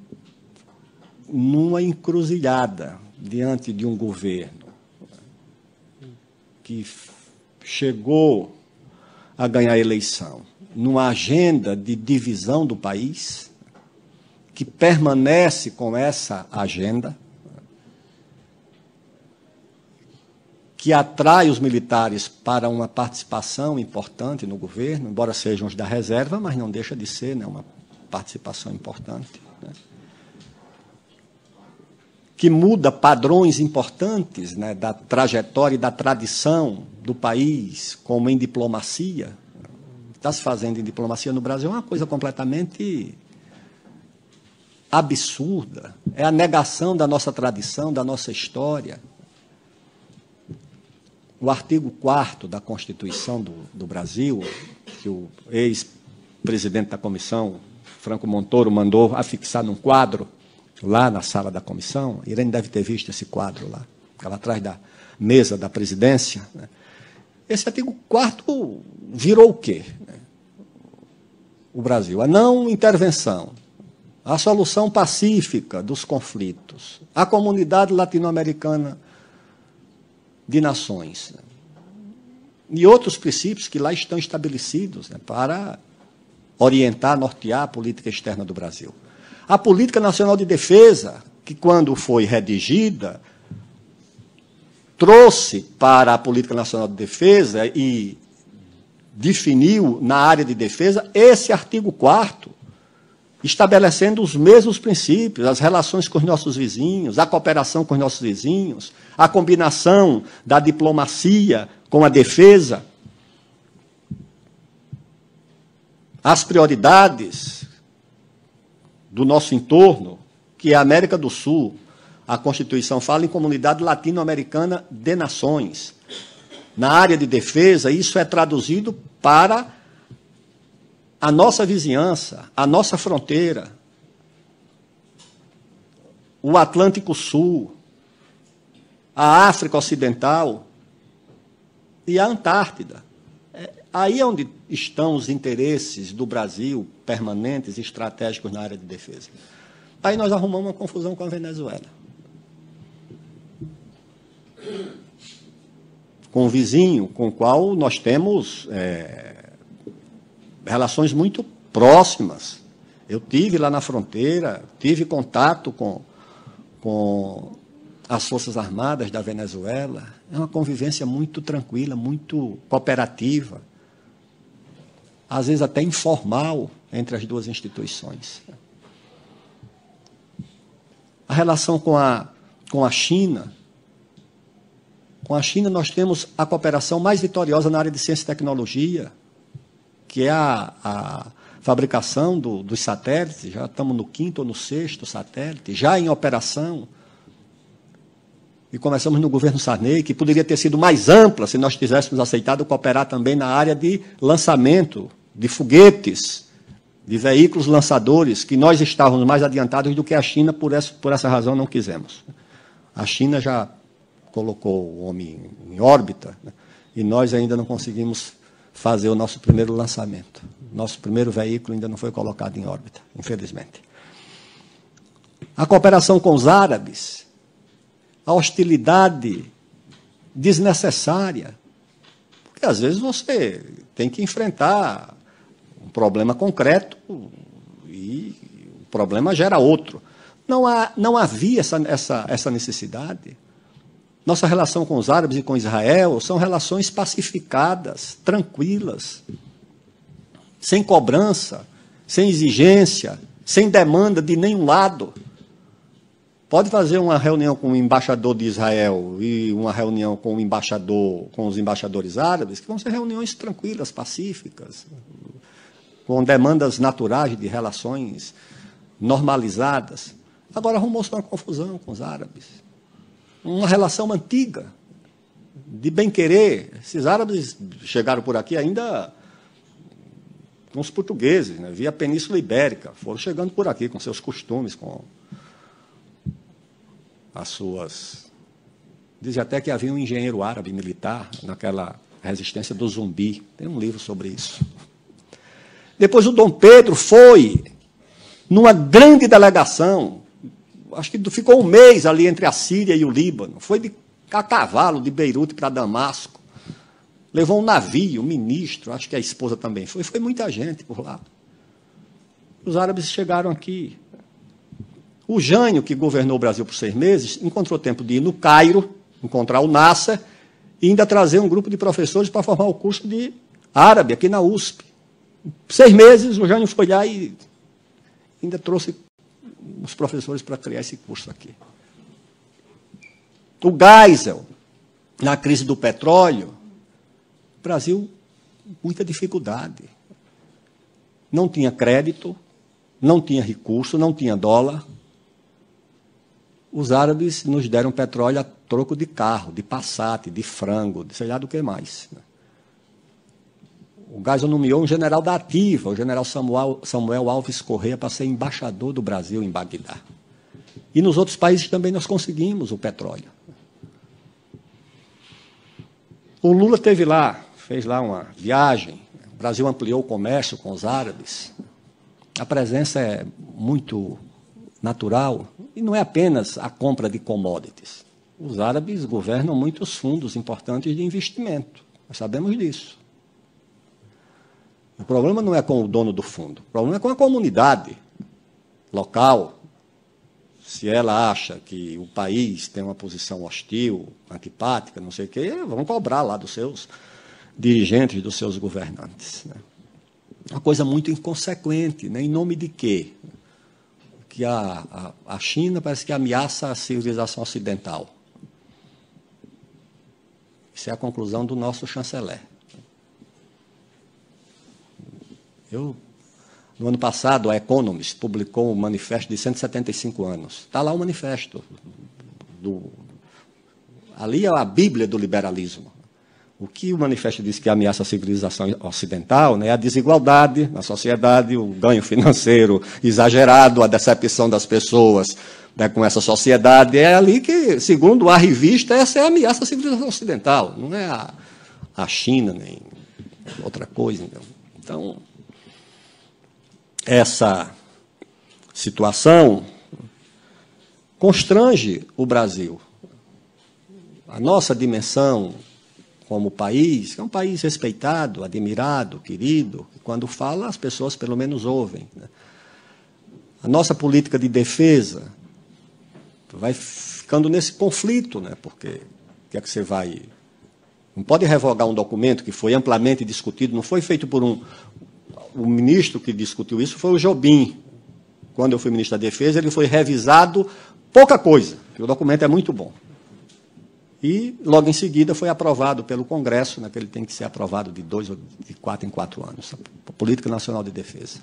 numa encruzilhada diante de um governo que chegou a ganhar a eleição numa agenda de divisão do país, que permanece com essa agenda, que atrai os militares para uma participação importante no governo, embora sejam os da reserva, mas não deixa de ser, né, uma participação importante, né, que muda padrões importantes, né, da trajetória e da tradição do país, como em diplomacia. Está se fazendo em diplomacia no Brasil é uma coisa completamente absurda. É a negação da nossa tradição, da nossa história. O artigo 4º da Constituição do Brasil, que o ex-presidente da comissão, Franco Montoro, mandou afixar num quadro lá na sala da comissão, Irene deve ter visto esse quadro lá, ela atrás da mesa da presidência, né? Esse artigo 4º virou o quê? O Brasil, a não intervenção, a solução pacífica dos conflitos, a comunidade latino-americana de nações, né, e outros princípios que lá estão estabelecidos, né, para orientar, nortear a política externa do Brasil. A Política Nacional de Defesa, que quando foi redigida, trouxe para a Política Nacional de Defesa e definiu na área de defesa esse artigo 4º, estabelecendo os mesmos princípios, as relações com os nossos vizinhos, a cooperação com os nossos vizinhos, a combinação da diplomacia com a defesa, as prioridades do nosso entorno, que é a América do Sul. A Constituição fala em comunidade latino-americana de nações. Na área de defesa, isso é traduzido para a nossa vizinhança, a nossa fronteira, o Atlântico Sul, a África Ocidental e a Antártida. Aí é onde estão os interesses do Brasil, permanentes e estratégicos na área de defesa. Aí nós arrumamos uma confusão com a Venezuela. Com um vizinho com o qual nós temos relações muito próximas. Eu tive lá na fronteira, tive contato com as Forças Armadas da Venezuela. É uma convivência muito tranquila, muito cooperativa, às vezes até informal entre as duas instituições. A relação com a China. Com a China, nós temos a cooperação mais vitoriosa na área de ciência e tecnologia, que é a fabricação dos satélites. Já estamos no 5º ou no 6º satélite, já em operação. E começamos no governo Sarney, que poderia ter sido mais ampla se nós tivéssemos aceitado cooperar também na área de lançamento de foguetes, de veículos lançadores, que nós estávamos mais adiantados do que a China, por essa razão não quisemos. A China já colocou o homem em órbita, né, e nós ainda não conseguimos fazer o nosso primeiro lançamento. Nosso primeiro veículo ainda não foi colocado em órbita, infelizmente. A cooperação com os árabes, a hostilidade desnecessária, porque às vezes você tem que enfrentar um problema concreto e o problema gera outro. Não havia essa necessidade. Nossa relação com os árabes e com Israel são relações pacificadas, tranquilas, sem cobrança, sem exigência, sem demanda de nenhum lado. Pode fazer uma reunião com o embaixador de Israel e uma reunião com os embaixadores árabes, que vão ser reuniões tranquilas, pacíficas, com demandas naturais de relações normalizadas. Agora arrumou-se uma confusão com os árabes. Uma relação antiga, de bem-querer. Esses árabes chegaram por aqui ainda com os portugueses, né, via a Península Ibérica, foram chegando por aqui com seus costumes, com as suas... Dizem até que havia um engenheiro árabe militar naquela resistência do Zumbi. Tem um livro sobre isso. Depois o Dom Pedro foi numa grande delegação, acho que ficou um mês ali entre a Síria e o Líbano. Foi a cavalo de Beirute para Damasco. Levou um navio, um ministro, acho que a esposa também foi. Foi muita gente por lá. Os árabes chegaram aqui. O Jânio, que governou o Brasil por 6 meses, encontrou tempo de ir no Cairo, encontrar o Nasser, e ainda trazer um grupo de professores para formar o curso de árabe aqui na USP. 6 meses, o Jânio foi lá e ainda trouxe os professores para criar esse curso aqui. O Geisel, na crise do petróleo, o Brasil, muita dificuldade. Não tinha crédito, não tinha recurso, não tinha dólar. Os árabes nos deram petróleo a troco de carro, de Passat, de frango, de sei lá do que mais. O Geisel nomeou um general da ativa, o general Samuel Alves Correia, para ser embaixador do Brasil em Bagdá. E nos outros países também nós conseguimos o petróleo. O Lula esteve lá, fez lá uma viagem, o Brasil ampliou o comércio com os árabes. A presença é muito natural e não é apenas a compra de commodities. Os árabes governam muitos fundos importantes de investimento, nós sabemos disso. O problema não é com o dono do fundo, o problema é com a comunidade local. Se ela acha que o país tem uma posição hostil, antipática, não sei o quê, vão cobrar lá dos seus dirigentes, dos seus governantes. Né? Uma coisa muito inconsequente, né? Em nome de quê? Que a China parece que ameaça a civilização ocidental. Isso é a conclusão do nosso chanceler. No ano passado, a Economist publicou um manifesto de 175 anos. Está lá o manifesto. Ali é a Bíblia do liberalismo. O que o manifesto diz que ameaça a civilização ocidental, né, é a desigualdade na sociedade, o ganho financeiro exagerado, a decepção das pessoas, né, com essa sociedade. É ali que, segundo a revista, essa é a ameaça à civilização ocidental. Não é a China, nem outra coisa. Então, essa situação constrange o Brasil. A nossa dimensão como país, que é um país respeitado, admirado, querido, quando fala, as pessoas pelo menos ouvem. Né? A nossa política de defesa vai ficando nesse conflito, né? Porque o que é que você vai... Não pode revogar um documento que foi amplamente discutido, não foi feito por o ministro que discutiu isso foi o Jobim. Quando eu fui ministro da Defesa, ele foi revisado pouca coisa, porque o documento é muito bom. E, logo em seguida, foi aprovado pelo Congresso, né, que ele tem que ser aprovado de 4 em 4 anos, a Política Nacional de Defesa.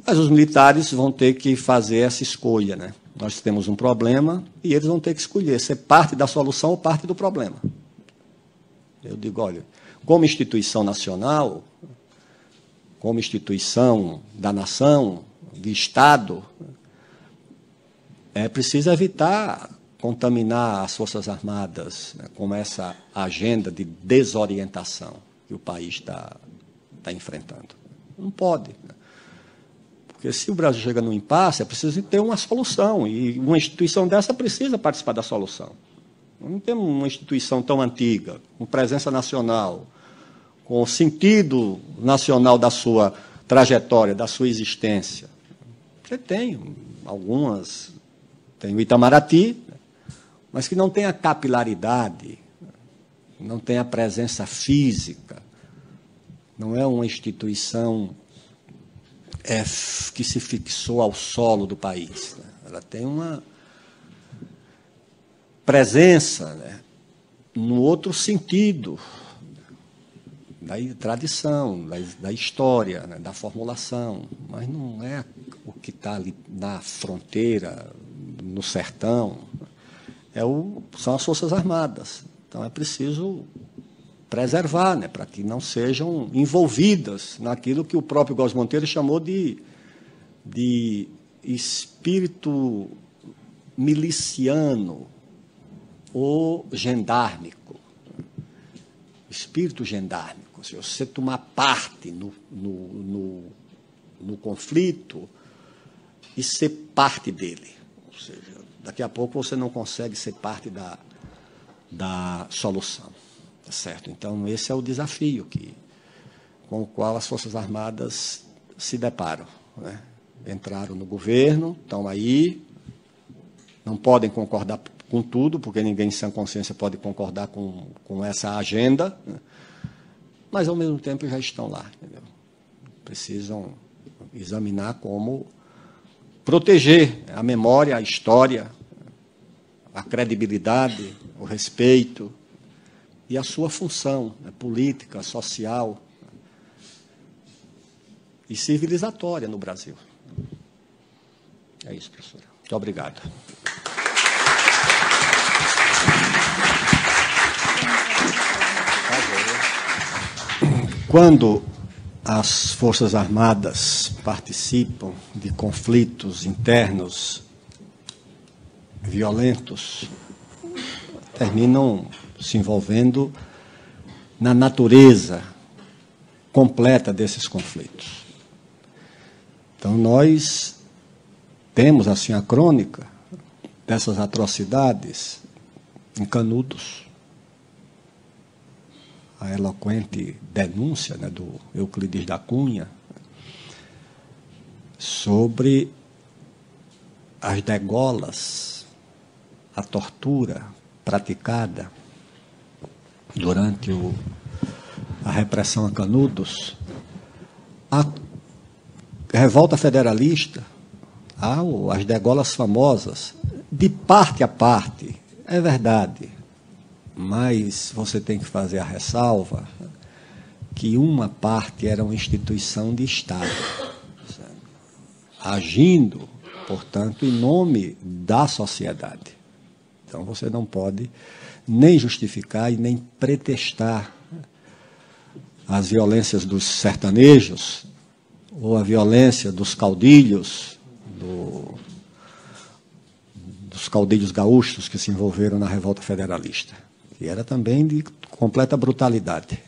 Mas os militares vão ter que fazer essa escolha. Né? Nós temos um problema e eles vão ter que escolher ser parte da solução ou parte do problema. Eu digo, olha, como instituição nacional, como instituição da nação, de Estado, é preciso evitar contaminar as Forças Armadas, né, com essa agenda de desorientação que o país está enfrentando. Não pode. Né? Porque se o Brasil chega num impasse, é preciso ter uma solução, e uma instituição dessa precisa participar da solução. Não temos uma instituição tão antiga, com presença nacional, com o sentido nacional da sua trajetória, da sua existência. Você tem algumas, tem o Itamaraty, mas que não tem a capilaridade, não tem a presença física, não é uma instituição que se fixou ao solo do país. Né? Ela tem uma presença, né, no outro sentido, da tradição, da história, né, da formulação, mas não é o que está ali na fronteira, no sertão. São as Forças Armadas. Então, é preciso preservar, né, para que não sejam envolvidas naquilo que o próprio Góes Monteiro chamou de espírito miliciano ou gendármico. Espírito gendármico. Se você tomar parte no conflito e ser parte dele. Ou seja, daqui a pouco você não consegue ser parte da solução. Tá certo? Então, esse é o desafio com o qual as Forças Armadas se deparam, né? Entraram no governo, estão aí, não podem concordar com tudo, porque ninguém em sã consciência pode concordar com essa agenda, né? Mas, ao mesmo tempo, já estão lá. Entendeu? Precisam examinar como proteger a memória, a história, a credibilidade, o respeito e a sua função, né, política, social e civilizatória no Brasil. É isso, professora. Muito obrigado. Quando as Forças Armadas participam de conflitos internos violentos, terminam se envolvendo na natureza completa desses conflitos. Então, nós temos, assim, a crônica dessas atrocidades em Canudos, a eloquente denúncia, né, do Euclides da Cunha sobre as degolas, a tortura praticada durante a repressão a Canudos, a revolta federalista, as degolas famosas, de parte a parte, é verdade, mas você tem que fazer a ressalva que uma parte era uma instituição de Estado, agindo, portanto, em nome da sociedade. Então, você não pode nem justificar e nem pretextar as violências dos sertanejos ou a violência dos caudilhos, dos caudilhos gaúchos que se envolveram na revolta federalista, que era também de completa brutalidade.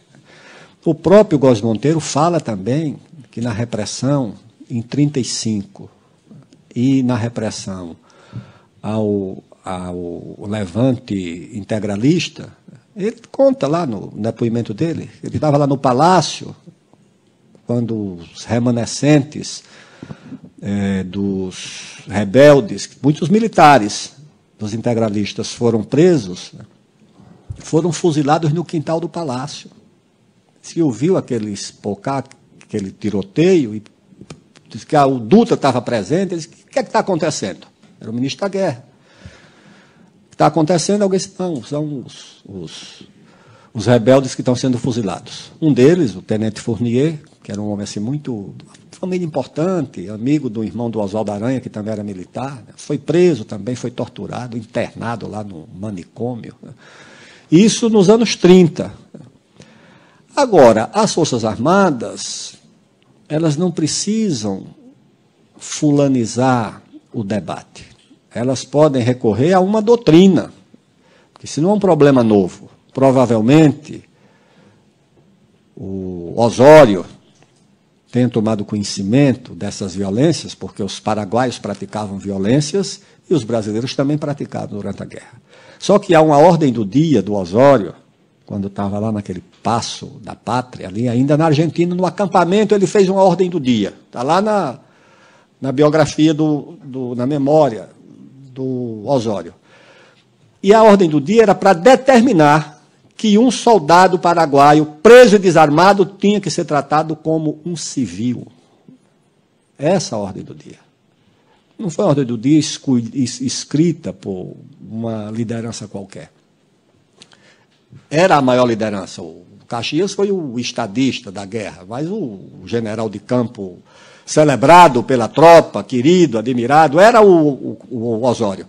O próprio Góes Monteiro fala também que na repressão, em 1935, e na repressão ao levante integralista, ele conta lá no depoimento dele, ele estava lá no Palácio, quando os remanescentes dos rebeldes, muitos militares dos integralistas foram presos, foram fuzilados no quintal do Palácio. Se ouviu aquele tiroteio, e disse que o Dutra estava presente, ele disse: o que é que está acontecendo? Era o ministro da Guerra. O que está acontecendo? Alguém disse: não, são os rebeldes que estão sendo fuzilados. Um deles, o tenente Fournier, que era um homem assim muito, família importante, amigo do irmão do Oswaldo Aranha, que também era militar, né? Foi preso também, foi torturado, internado lá no manicômio. Isso nos anos 30. Agora, as Forças Armadas, elas não precisam fulanizar o debate. Elas podem recorrer a uma doutrina, porque se não é um problema novo, provavelmente o Osório tem tomado conhecimento dessas violências, porque os paraguaios praticavam violências e os brasileiros também praticavam durante a guerra. Só que há uma ordem do dia do Osório, quando estava lá naquele Passo da Pátria, ali ainda na Argentina, no acampamento, ele fez uma ordem do dia. Está lá na biografia, na memória do Osório. E a ordem do dia era para determinar que um soldado paraguaio preso e desarmado tinha que ser tratado como um civil. Essa é a ordem do dia. Não foi a ordem do dia escrita por uma liderança qualquer. Era a maior liderança. O Caxias foi o estadista da guerra, mas o general de campo celebrado pela tropa, querido, admirado, era o Osório.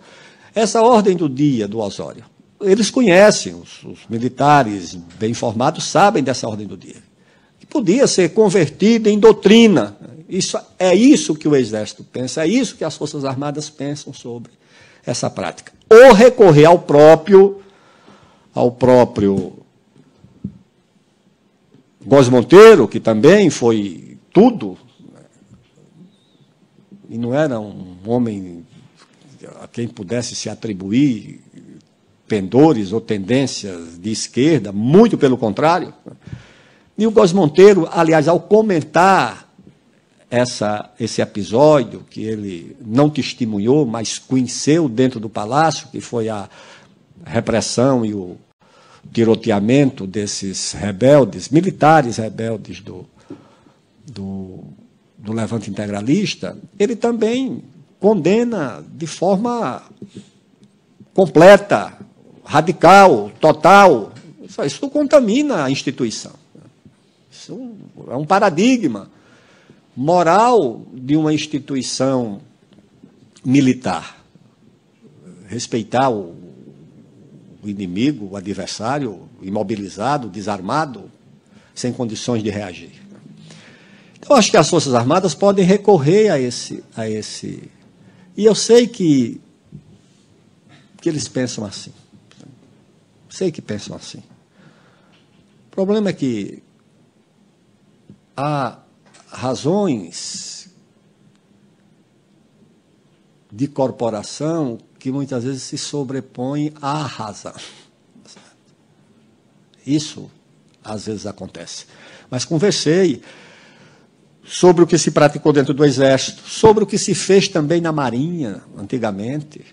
Essa ordem do dia do Osório, eles conhecem, os militares bem informados sabem dessa ordem do dia, que podia ser convertida em doutrina. É isso que o Exército pensa, é isso que as Forças Armadas pensam sobre essa prática. Ou recorrer ao próprio Góes Monteiro, que também foi tudo, e não era um homem a quem pudesse se atribuir pendores ou tendências de esquerda, muito pelo contrário. E o Góes Monteiro, aliás, ao comentar esse episódio, que ele não testemunhou, mas conheceu dentro do palácio, que foi a repressão e o tiroteamento desses rebeldes, militares rebeldes do Levante Integralista, ele também condena de forma completa, radical, total. Isso contamina a instituição. Isso é um paradigma moral de uma instituição militar. Respeitar o inimigo, o adversário, imobilizado, desarmado, sem condições de reagir. Então, acho que as Forças Armadas podem recorrer a esse. E eu sei que eles pensam assim. Sei que pensam assim. O problema é que há razões de corporação que muitas vezes se sobrepõem à razão. Isso, às vezes, acontece. Mas conversei sobre o que se praticou dentro do Exército, sobre o que se fez também na Marinha, antigamente.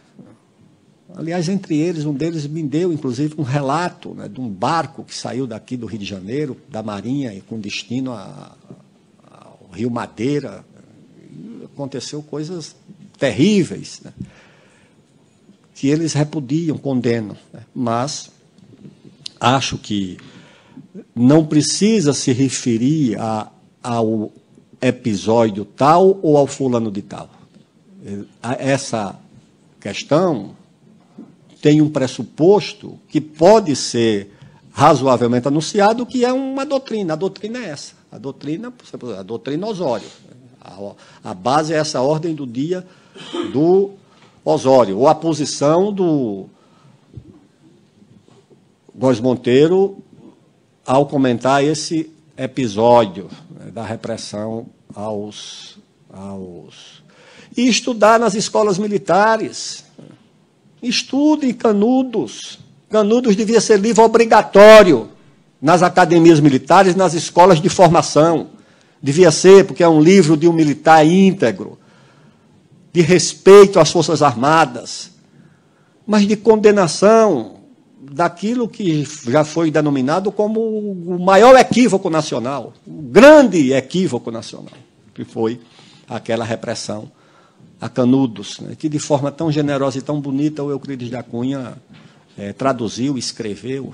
Aliás, entre eles, um deles me deu, inclusive, um relato, né, de um barco que saiu daqui do Rio de Janeiro, da Marinha, e com destino ao Rio Madeira. E aconteceu coisas terríveis, né, que eles repudiam, condenam. Né, mas acho que não precisa se referir ao episódio tal ou ao fulano de tal. Essa questão tem um pressuposto que pode ser razoavelmente anunciado, que é uma doutrina. A doutrina é essa. A doutrina Osório. A base é essa ordem do dia do Osório, ou a posição do Góes Monteiro ao comentar esse episódio, né, da repressão E estudar nas escolas militares. Estudem Canudos. Canudos devia ser livro obrigatório nas academias militares, nas escolas de formação. Devia ser, porque é um livro de um militar íntegro, de respeito às Forças Armadas, mas de condenação daquilo que já foi denominado como o maior equívoco nacional, o grande equívoco nacional, que foi aquela repressão a Canudos, né, que de forma tão generosa e tão bonita o Euclides da Cunha traduziu, escreveu.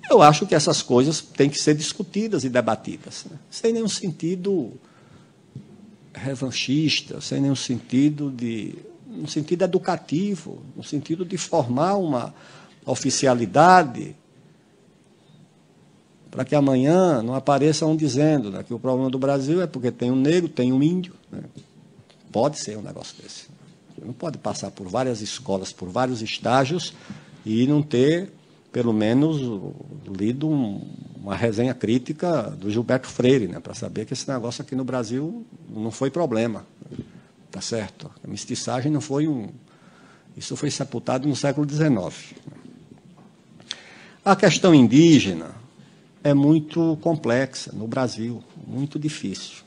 Eu acho que essas coisas têm que ser discutidas e debatidas, né, sem nenhum sentido revanchista, sem nenhum sentido um sentido educativo, no sentido de formar uma oficialidade para que amanhã não apareçam dizendo, né, que o problema do Brasil é porque tem um negro, tem um índio. Né. Pode ser um negócio desse. Não pode passar por várias escolas, por vários estágios e não ter, pelo menos, lido uma resenha crítica do Gilberto Freire, né, para saber que esse negócio aqui no Brasil não foi problema. Tá certo? A mestiçagem não foi Isso foi sepultado no século XIX. A questão indígena é muito complexa no Brasil, muito difícil.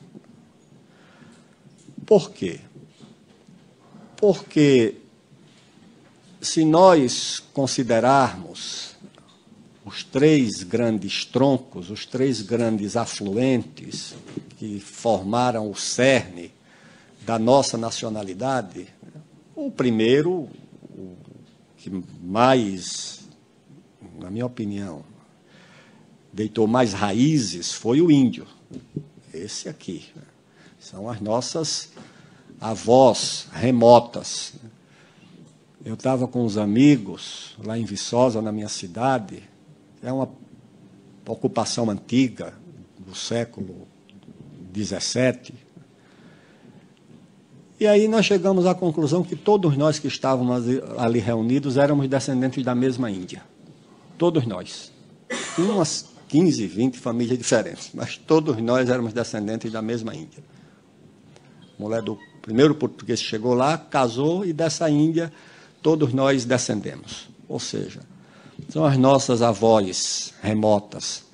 Por quê? Porque se nós considerarmos os três grandes troncos, os três grandes afluentes que formaram o cerne da nossa nacionalidade, o primeiro, o que mais, na minha opinião, deitou mais raízes foi o índio. Esse aqui. São as nossas avós remotas. Eu estava com uns amigos lá em Viçosa, na minha cidade, é uma ocupação antiga, do século XVII. E aí nós chegamos à conclusão que todos nós que estávamos ali reunidos éramos descendentes da mesma Índia. Todos nós. Umas 15, 20 famílias diferentes, mas todos nós éramos descendentes da mesma Índia. mulher do primeiro português que chegou lá, casou, e dessa Índia todos nós descendemos. Ou seja, são as nossas avós remotas.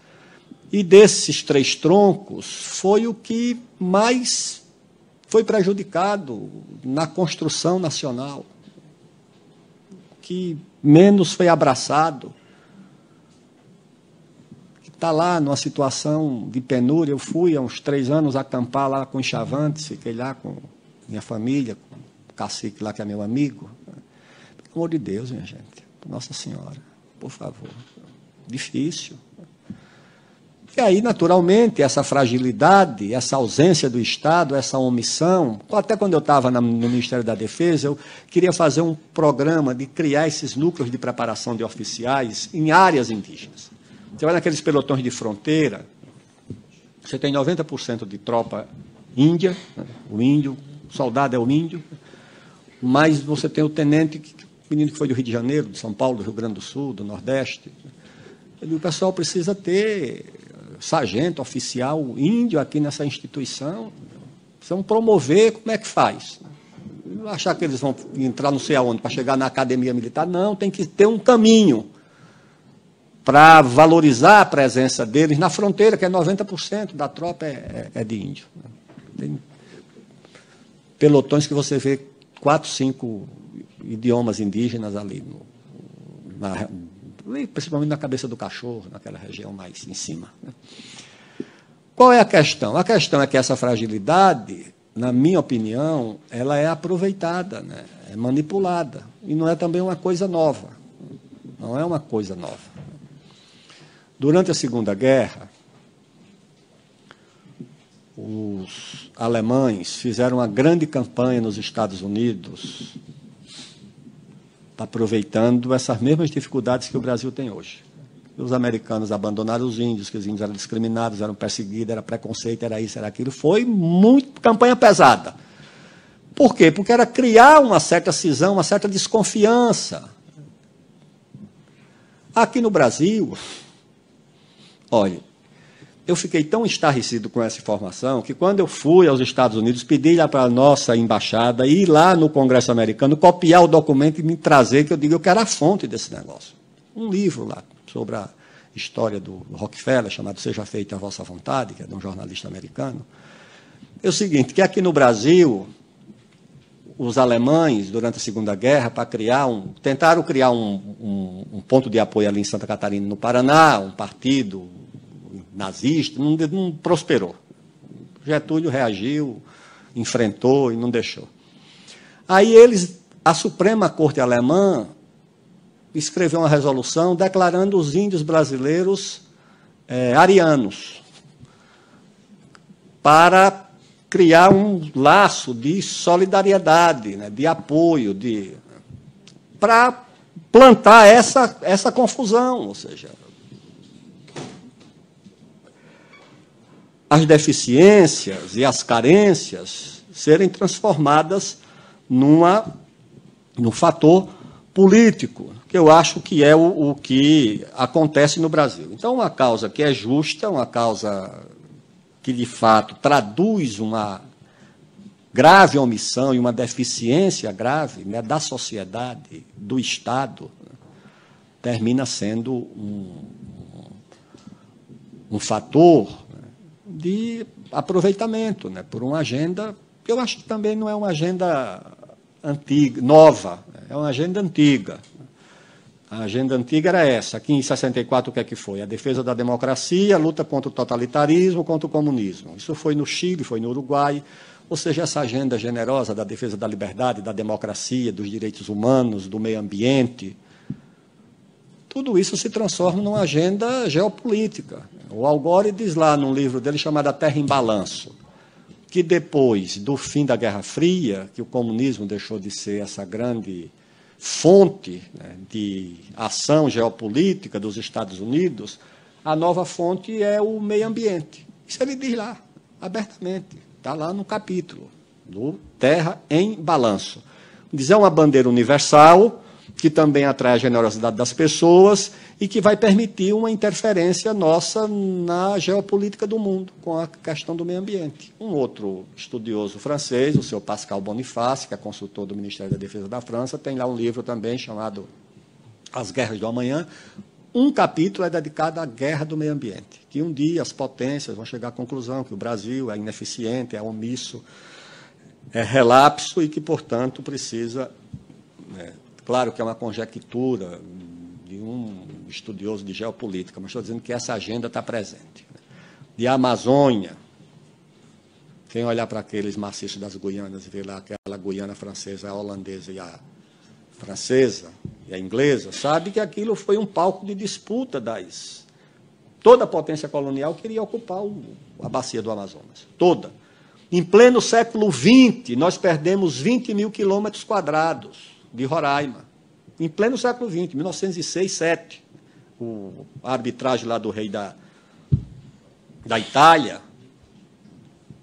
E desses 3 troncos, foi o que mais foi prejudicado na construção nacional, que menos foi abraçado, que está lá numa situação de penúria. Eu fui há uns 3 anos acampar lá com os Chavantes, fiquei lá com minha família, com o cacique lá, que é meu amigo. Pelo amor de Deus, minha gente, Nossa Senhora, por favor, difícil. E aí, naturalmente, essa fragilidade, essa ausência do Estado, essa omissão, até quando eu estava no Ministério da Defesa, eu queria fazer um programa de criar esses núcleos de preparação de oficiais em áreas indígenas. Você vai naqueles pelotões de fronteira, você tem 90% de tropa índia, né? O índio, o soldado é o índio, mas você tem o tenente, o menino que foi do Rio de Janeiro, de São Paulo, do Rio Grande do Sul, do Nordeste. E o pessoal precisa ter sargento, oficial índio aqui nessa instituição. Precisam promover. Como é que faz? Não achar que eles vão entrar não sei aonde para chegar na academia militar. Não, tem que ter um caminho para valorizar a presença deles na fronteira, que é 90% da tropa é de índio. Tem pelotões que você vê 4, 5 idiomas indígenas ali, principalmente na cabeça do cachorro, naquela região mais em cima. Qual é a questão? A questão é que essa fragilidade, na minha opinião, ela é aproveitada, né? É manipulada, e não é também uma coisa nova. Não é uma coisa nova. Durante a Segunda Guerra, os alemães fizeram uma grande campanha nos Estados Unidos, aproveitando essas mesmas dificuldades que o Brasil tem hoje. Os americanos abandonaram os índios, que os índios eram discriminados, eram perseguidos, era preconceito, era isso, era aquilo. Foi muito campanha pesada. Por quê? Porque era criar uma certa cisão, uma certa desconfiança. Aqui no Brasil, olha, eu fiquei tão estarrecido com essa informação que, quando eu fui aos Estados Unidos, pedi lá para a nossa embaixada ir lá no Congresso americano, copiar o documento e me trazer, que eu digo, eu quero a fonte desse negócio. Um livro lá sobre a história do Rockefeller, chamado Seja Feita a Vossa Vontade, que é de um jornalista americano. É o seguinte, que aqui no Brasil, os alemães, durante a Segunda Guerra, tentaram criar um ponto de apoio ali em Santa Catarina, no Paraná, um partido nazista, não prosperou. Getúlio reagiu, enfrentou e não deixou. Aí a Suprema Corte Alemã escreveu uma resolução declarando os índios brasileiros arianos, para criar um laço de solidariedade, né, de apoio, para plantar essa confusão, ou seja, as deficiências e as carências serem transformadas num fator político, que eu acho que é o que acontece no Brasil. Então, uma causa que é justa, uma causa que, de fato, traduz uma grave omissão e uma deficiência grave, né, da sociedade, do Estado, termina sendo um fator de aproveitamento, né, por uma agenda, que eu acho que também não é uma agenda antiga, nova, é uma agenda antiga. A agenda antiga era essa. Aqui em 64, o que é que foi? A defesa da democracia, a luta contra o totalitarismo, contra o comunismo. Isso foi no Chile, foi no Uruguai. Ou seja, essa agenda generosa da defesa da liberdade, da democracia, dos direitos humanos, do meio ambiente, tudo isso se transforma numa agenda geopolítica. O Al Gore diz lá num livro dele chamado A Terra em Balanço, que depois do fim da Guerra Fria, que o comunismo deixou de ser essa grande fonte, né, de ação geopolítica dos Estados Unidos, a nova fonte é o meio ambiente. Isso ele diz lá, abertamente, está lá no capítulo, do Terra em Balanço. Diz, é uma bandeira universal, que também atrai a generosidade das pessoas e que vai permitir uma interferência nossa na geopolítica do mundo, com a questão do meio ambiente. Um outro estudioso francês, o senhor Pascal Boniface, que é consultor do Ministério da Defesa da França, tem lá um livro também chamado As Guerras do Amanhã. Um capítulo é dedicado à guerra do meio ambiente, que um dia as potências vão chegar à conclusão que o Brasil é ineficiente, é omisso, é relapso e que, portanto, precisa... Claro que é uma conjectura de um estudioso de geopolítica, mas estou dizendo que essa agenda está presente. De Amazônia, quem olhar para aqueles maciços das Guianas e ver lá aquela Guiana francesa, a holandesa e a francesa e a inglesa, sabe que aquilo foi um palco de disputa das... Toda a potência colonial queria ocupar a bacia do Amazonas, toda. Em pleno século XX, nós perdemos 20 mil quilômetros quadrados de Roraima, em pleno século XX, 1906, 7. A arbitragem lá do rei da Itália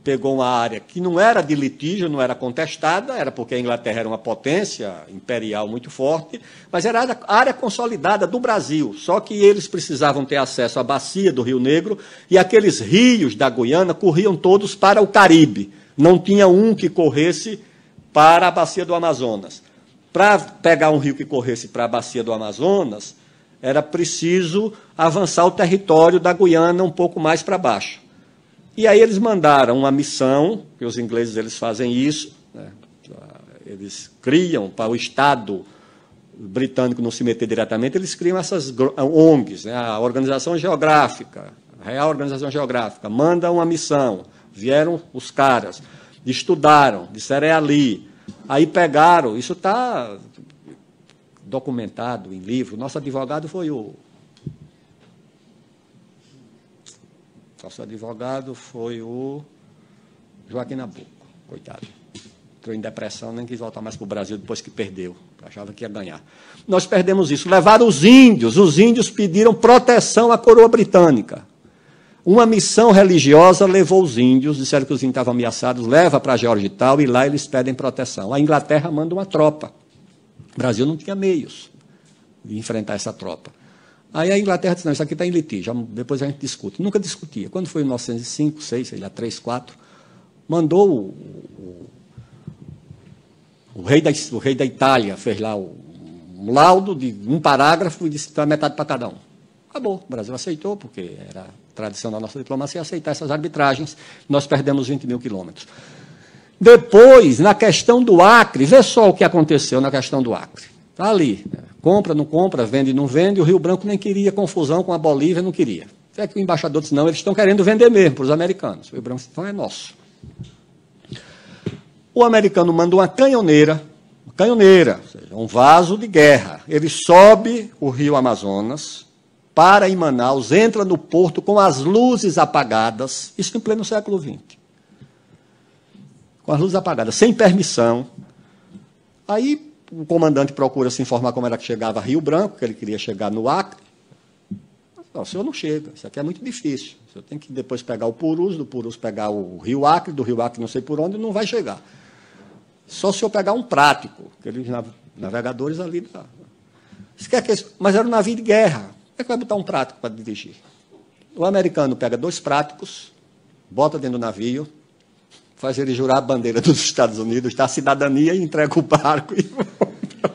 pegou uma área que não era de litígio, não era contestada, era porque a Inglaterra era uma potência imperial muito forte, mas era a área consolidada do Brasil, só que eles precisavam ter acesso à bacia do Rio Negro e aqueles rios da Guiana corriam todos para o Caribe, não tinha um que corresse para a bacia do Amazonas. Para pegar um rio que corresse para a bacia do Amazonas, era preciso avançar o território da Guiana um pouco mais para baixo. E aí eles mandaram uma missão, que os ingleses eles fazem isso, né? Eles criam, para o Estado britânico não se meter diretamente, eles criam essas ONGs, né? A Organização Geográfica, a Real Organização Geográfica, manda uma missão, vieram os caras, estudaram, disseram é ali. Aí pegaram, isso está documentado em livro, nosso advogado foi o Joaquim Nabuco, coitado. Entrou em depressão, nem quis voltar mais para o Brasil depois que perdeu, achava que ia ganhar. Nós perdemos isso, levaram os índios pediram proteção à coroa britânica. Uma missão religiosa levou os índios, disseram que os índios estavam ameaçados, leva para Georgetown e lá eles pedem proteção. A Inglaterra manda uma tropa. O Brasil não tinha meios de enfrentar essa tropa. Aí a Inglaterra disse, não, isso aqui está em litígio, depois a gente discute. Nunca discutia. Quando foi em 1905, 6, sei lá, 3, 4, mandou o rei da Itália, fez lá um laudo de um parágrafo e disse que dá metade para cada um. Acabou. O Brasil aceitou, porque era tradição da nossa diplomacia aceitar essas arbitragens. Nós perdemos 20 mil quilômetros. Depois, na questão do Acre, vê só o que aconteceu na questão do Acre. Está ali. Compra, não compra, vende, não vende. O Rio Branco nem queria confusão com a Bolívia, não queria. Até que o embaixador disse, não, eles estão querendo vender mesmo para os americanos. O Rio Branco disse, então é nosso. O americano manda uma canhoneira, ou seja, um vaso de guerra. Ele sobe o rio Amazonas, para em Manaus, entra no porto com as luzes apagadas, isso em pleno século XX. Com as luzes apagadas, sem permissão. Aí o comandante procura se informar como era que chegava a Rio Branco, que ele queria chegar no Acre. Não, o senhor não chega, isso aqui é muito difícil. O senhor tem que depois pegar o Purus, do Purus pegar o Rio Acre, do Rio Acre não sei por onde, não vai chegar. Só se eu pegar um prático, aqueles navegadores ali. Mas era um navio de guerra. Como é que vai botar um prático para dirigir? O americano pega 2 práticos, bota dentro do navio, faz ele jurar a bandeira dos Estados Unidos, dá a cidadania e entrega o barco e vão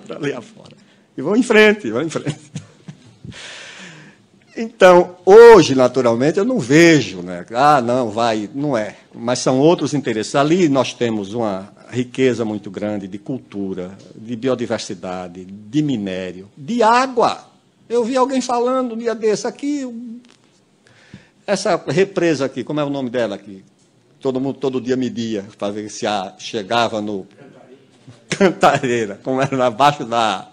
para ali afora. E vão em frente, vão em frente. Então, hoje, naturalmente, eu não vejo, né? Ah, não, vai, não é. Mas são outros interesses. Ali nós temos uma riqueza muito grande de cultura, de biodiversidade, de minério, de água. Eu vi alguém falando um dia desse aqui, essa represa aqui, como é o nome dela aqui? Todo mundo todo dia media para ver se chegava no Cantareira, como era abaixo da...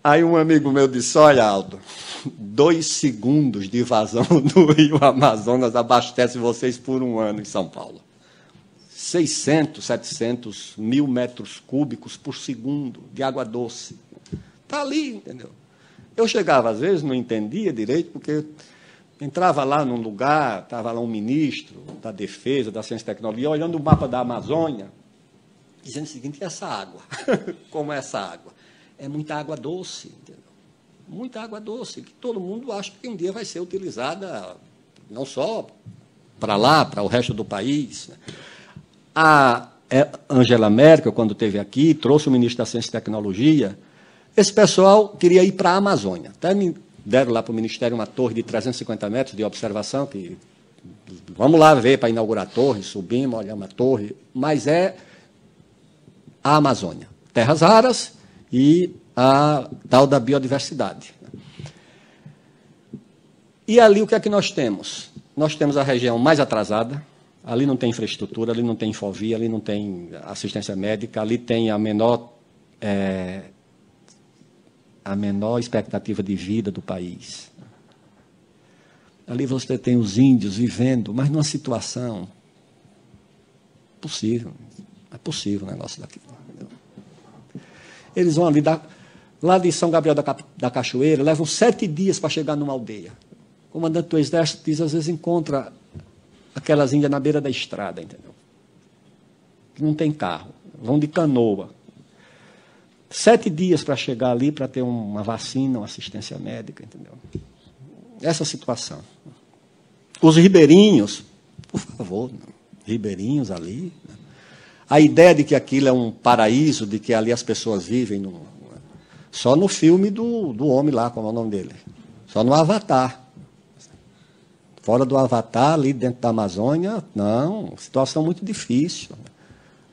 Aí um amigo meu disse, olha, Aldo, 2 segundos de vazão do rio Amazonas abastece vocês por um ano em São Paulo. 600, 700 mil metros cúbicos por segundo de água doce. Está ali, entendeu? Eu chegava, às vezes, não entendia direito, porque entrava lá num lugar, estava lá um ministro da Defesa, da Ciência e Tecnologia, olhando o mapa da Amazônia, dizendo o seguinte, e essa água? Como é essa água? é muita água doce, entendeu? Muita água doce, que todo mundo acha que um dia vai ser utilizada não só para lá, para o resto do país. A Angela Merkel, quando esteve aqui, trouxe o ministro da Ciência e Tecnologia. Esse pessoal queria ir para a Amazônia. Até me deram lá para o Ministério uma torre de 350 metros de observação, que vamos lá ver para inaugurar a torre, subimos, olhamos a torre, mas é a Amazônia. Terras raras e a tal da biodiversidade. E ali o que é que nós temos? Nós temos a região mais atrasada, ali não tem infraestrutura, ali não tem infovia, ali não tem assistência médica, ali tem a menor expectativa de vida do país. Ali você tem os índios vivendo, mas numa situação possível. É possível o negócio daqui. Eles vão ali, lá de São Gabriel da Cachoeira, levam 7 dias para chegar numa aldeia. O comandante do exército diz, às vezes encontra aquelas índias na beira da estrada, entendeu? Que não tem carro, vão de canoa. 7 dias para chegar ali, para ter uma vacina, uma assistência médica, entendeu? Essa situação. Os ribeirinhos, por favor, ribeirinhos ali. A ideia de que aquilo é um paraíso, de que ali as pessoas vivem, só no filme do homem lá, como é o nome dele. Só no Avatar. Fora do Avatar, ali dentro da Amazônia, não, situação muito difícil.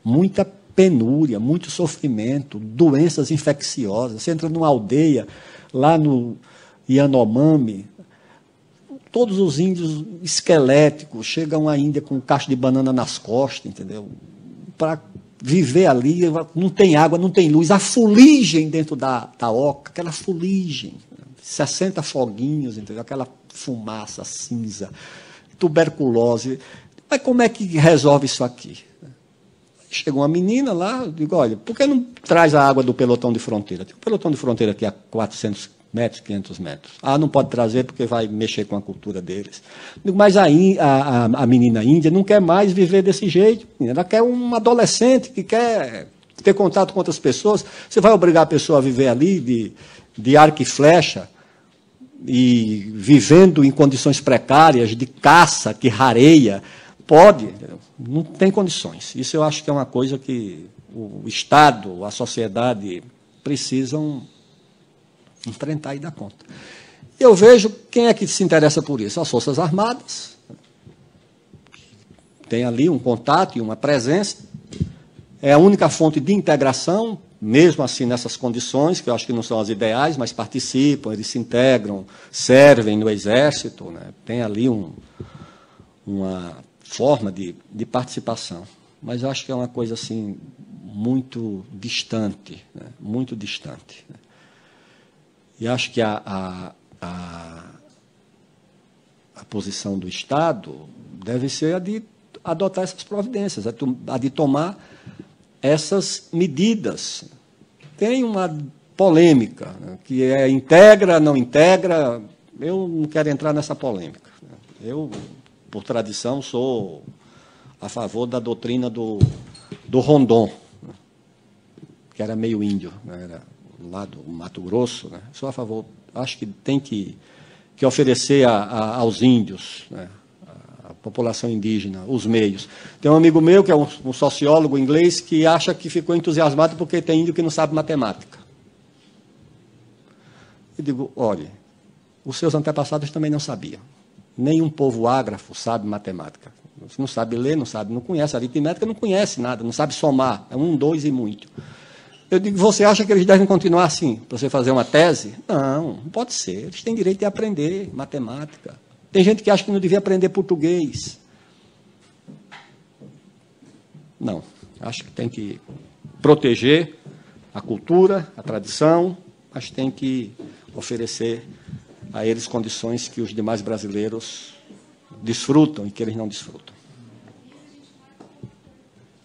Muita penúria, muito sofrimento, doenças infecciosas. Você entra numa aldeia, lá no Yanomami, todos os índios esqueléticos, chega uma índia com um cacho de banana nas costas, entendeu? Para viver ali, não tem água, não tem luz, a fuligem dentro da oca, aquela fuligem, 60 foguinhos, entendeu? Aquela fumaça cinza, tuberculose. Mas como é que resolve isso aqui? Chegou uma menina lá, eu digo, olha, por que não traz a água do pelotão de fronteira? Tem um pelotão de fronteira aqui a 400 metros, 500 metros. Ah, não pode trazer porque vai mexer com a cultura deles. Digo, mas a menina índia não quer mais viver desse jeito. Ela quer um adolescente que quer ter contato com outras pessoas. Você vai obrigar a pessoa a viver ali de arco e flecha e vivendo em condições precárias, de caça, que rareia. Pode, não tem condições. Isso eu acho que é uma coisa que o Estado, a sociedade precisam enfrentar e dar conta. Eu vejo quem é que se interessa por isso. As Forças Armadas. Tem ali um contato e uma presença. É a única fonte de integração, mesmo assim nessas condições, que eu acho que não são as ideais, mas participam, eles se integram, servem no Exército, né? Tem ali uma forma de participação. Mas eu acho que é uma coisa assim muito distante, né? Muito distante. Né? E acho que a posição do Estado deve ser a de adotar essas providências, a de tomar essas medidas. Tem uma polêmica, né, que é integra, não integra. Eu não quero entrar nessa polêmica. Eu, por tradição, sou a favor da doutrina do Rondon, né, que era meio índio, né, era lá do Mato Grosso. Né, sou a favor. Acho que tem que oferecer aos índios, né, a população indígena, os meios. Tem um amigo meu, que é um sociólogo inglês, que acha que ficou entusiasmado porque tem índio que não sabe matemática. Eu digo, olha, os seus antepassados também não sabiam. Nenhum povo ágrafo sabe matemática. Não sabe ler, não conhece aritmética, não conhece nada, não sabe somar. É 1, 2 e muito. Eu digo, você acha que eles devem continuar assim, para você fazer uma tese? Não, não pode ser. Eles têm direito de aprender matemática. Tem gente que acha que não devia aprender português. Não, acho que tem que proteger a cultura, a tradição, mas tem que oferecer a eles condições que os demais brasileiros desfrutam e que eles não desfrutam.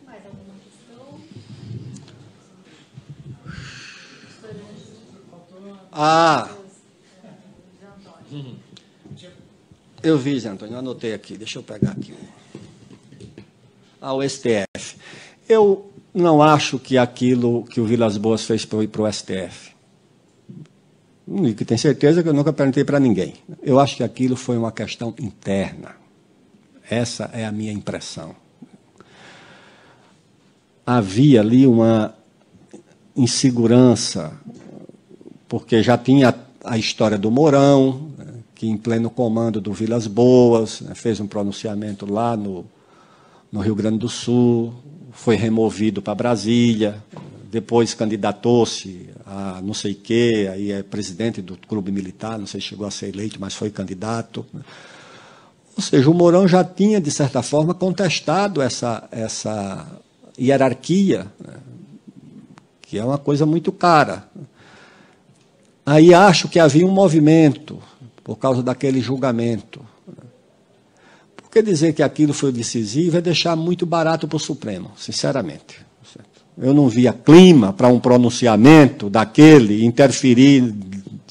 Mais alguma questão? Eu vi, Zé Antônio, eu anotei aqui, deixa eu pegar aqui. O STF. Eu não acho que aquilo que o Vilas Boas fez para ir para o STF. E que tenho certeza que eu nunca perguntei para ninguém. Eu acho que aquilo foi uma questão interna. Essa é a minha impressão. Havia ali uma insegurança, porque já tinha a história do Mourão, que, em pleno comando do Vilas Boas, fez um pronunciamento lá no Rio Grande do Sul, foi removido para Brasília, depois candidatou-se a não sei o quê, aí é presidente do clube militar, não sei se chegou a ser eleito, mas foi candidato. Ou seja, o Mourão já tinha, de certa forma, contestado essa hierarquia, que é uma coisa muito cara. Aí acho que havia um movimento, por causa daquele julgamento. Porque dizer que aquilo foi decisivo é deixar muito barato para o Supremo, sinceramente. Eu não via clima para um pronunciamento daquele interferir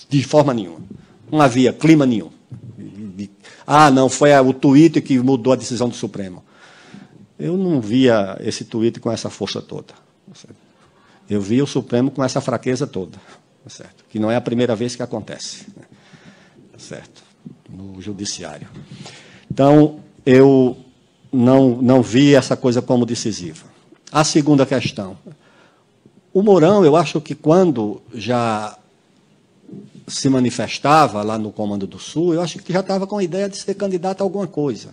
de forma nenhuma. Não havia clima nenhum. Não, foi o Twitter que mudou a decisão do Supremo. Eu não via esse Twitter com essa força toda. Eu via o Supremo com essa fraqueza toda, certo? Que não é a primeira vez que acontece, certo? No judiciário. Então, eu não vi essa coisa como decisiva. A segunda questão. O Mourão, eu acho que quando já se manifestava lá no Comando do Sul, eu acho que já estava com a ideia de ser candidato a alguma coisa.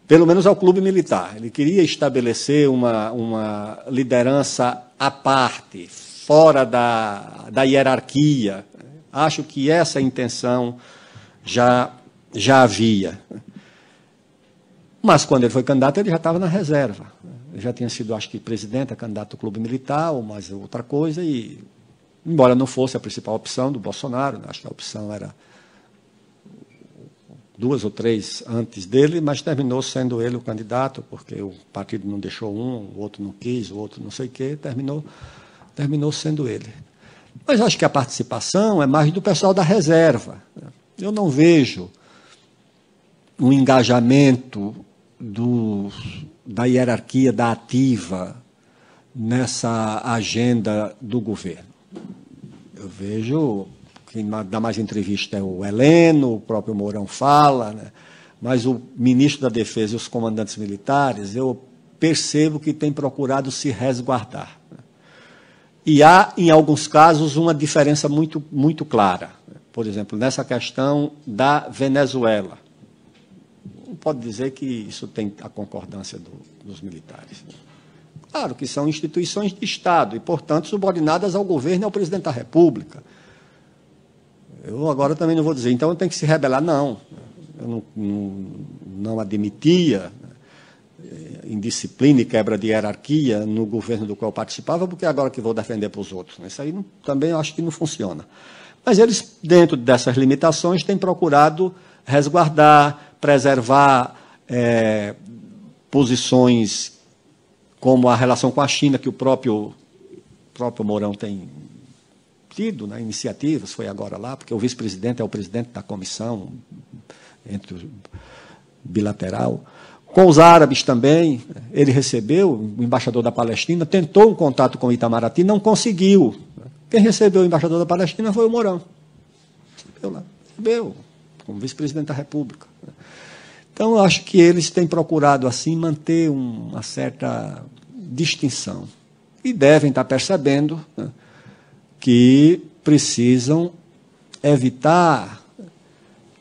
Pelo menos ao clube militar. Ele queria estabelecer uma liderança à parte, fora da hierarquia. Acho que essa intenção já havia. Mas, quando ele foi candidato, ele já estava na reserva. Ele já tinha sido, acho que, presidente, candidato do clube militar, ou mais outra coisa, e, embora não fosse a principal opção do Bolsonaro, acho que a opção era 2 ou 3 antes dele, mas terminou sendo ele o candidato, porque o partido não deixou um, o outro não quis, o outro não sei o quê, terminou sendo ele. Mas acho que a participação é mais do pessoal da reserva. Eu não vejo um engajamento da hierarquia da ativa nessa agenda do governo. Eu vejo, quem dá mais entrevista é o Heleno, o próprio Mourão fala, né? Mas o ministro da Defesa e os comandantes militares, eu percebo que tem procurado se resguardar. E há, em alguns casos, uma diferença muito, muito clara. Por exemplo, nessa questão da Venezuela. Não pode dizer que isso tem a concordância dos militares. Claro que são instituições de Estado e, portanto, subordinadas ao governo e ao presidente da República. Eu agora também não vou dizer, então tem que se rebelar. Não, eu não admitia indisciplina e quebra de hierarquia no governo do qual eu participava, porque agora que vou defender para os outros. Isso aí também eu acho que não funciona. Mas eles, dentro dessas limitações, têm procurado resguardar, preservar posições como a relação com a China, que o próprio Mourão tem tido, né, iniciativas, foi agora lá, porque o vice-presidente é o presidente da comissão bilateral. Com os árabes também, ele recebeu, o embaixador da Palestina, tentou um contato com o Itamaraty, não conseguiu. Quem recebeu o embaixador da Palestina foi o Mourão. Recebeu, como vice-presidente da República. Então, eu acho que eles têm procurado, assim, manter uma certa distinção. E devem estar percebendo, né, que precisam evitar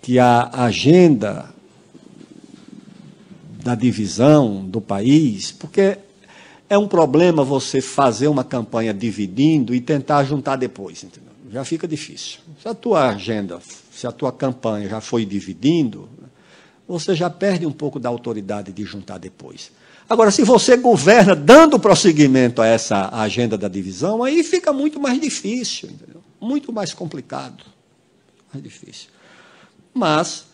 que a agenda da divisão do país, porque é um problema você fazer uma campanha dividindo e tentar juntar depois, entendeu? Já fica difícil. Se a tua agenda, se a tua campanha já foi dividindo, você já perde um pouco da autoridade de juntar depois. Agora, se você governa dando prosseguimento a essa agenda da divisão, aí fica muito mais difícil, entendeu? Muito mais complicado, mais difícil. Mas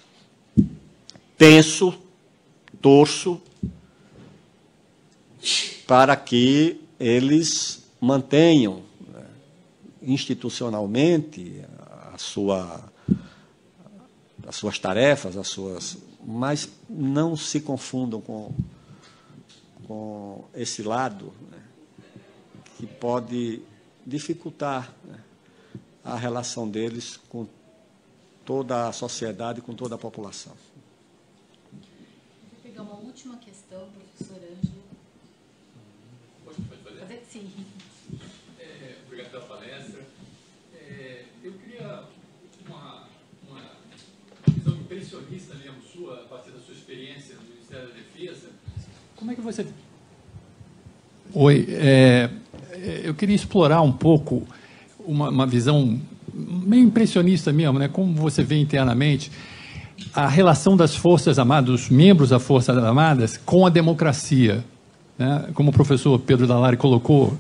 torço para que eles mantenham, né, institucionalmente as suas tarefas, mas não se confundam com com esse lado, né, que pode dificultar, né, a relação deles com toda a sociedade, com toda a população. Vou pegar uma última questão, professor Ângelo. Pode fazer? Sim. Obrigado pela palestra. Eu queria uma visão impressionista mesmo sua, a partir da sua experiência no Ministério da Defesa. Como é que você... Oi, eu queria explorar um pouco uma visão meio impressionista mesmo, né? Como você vê internamente a relação das Forças Armadas, dos membros das Forças Armadas com a democracia, né? Como o professor Pedro Dallari colocou,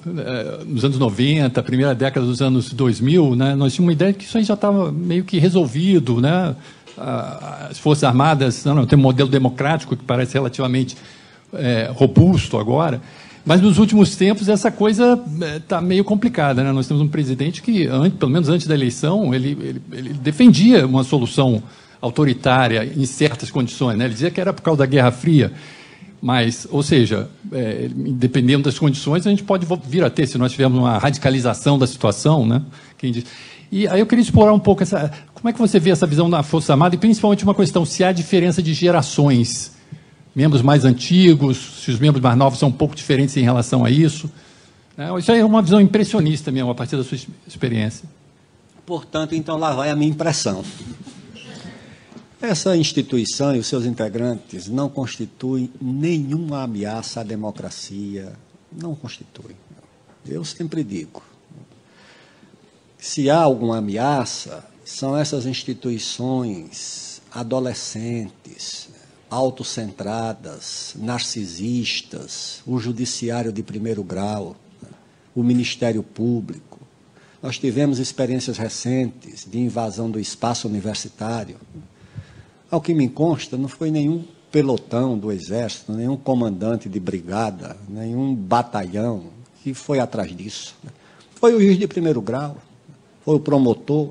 nos anos 90, primeira década dos anos 2000, né? Nós tínhamos uma ideia de que isso aí já estava meio que resolvido, né? As Forças Armadas tem um modelo democrático que parece relativamente robusto agora, mas nos últimos tempos essa coisa está meio complicada, né? Nós temos um presidente que, pelo menos antes da eleição, ele defendia uma solução autoritária em certas condições, né? Ele dizia que era por causa da Guerra Fria, mas, ou seja, dependendo das condições, a gente pode vir a ter, se nós tivermos uma radicalização da situação, né? Quem diz... E aí eu queria explorar um pouco como é que você vê essa visão da Força Armada, e principalmente uma questão, se há diferença de gerações, membros mais antigos, se os membros mais novos são um pouco diferentes em relação a isso. Isso aí é uma visão impressionista mesmo, a partir da sua experiência. Portanto, então, lá vai a minha impressão. Essa instituição e os seus integrantes não constituem nenhuma ameaça à democracia, não constituem. Eu sempre digo, se há alguma ameaça, são essas instituições adolescentes, autocentradas, narcisistas, o judiciário de primeiro grau, o Ministério Público. Nós tivemos experiências recentes de invasão do espaço universitário. Ao que me consta, não foi nenhum pelotão do Exército, nenhum comandante de brigada, nenhum batalhão que foi atrás disso. Foi o juiz de primeiro grau, foi o promotor,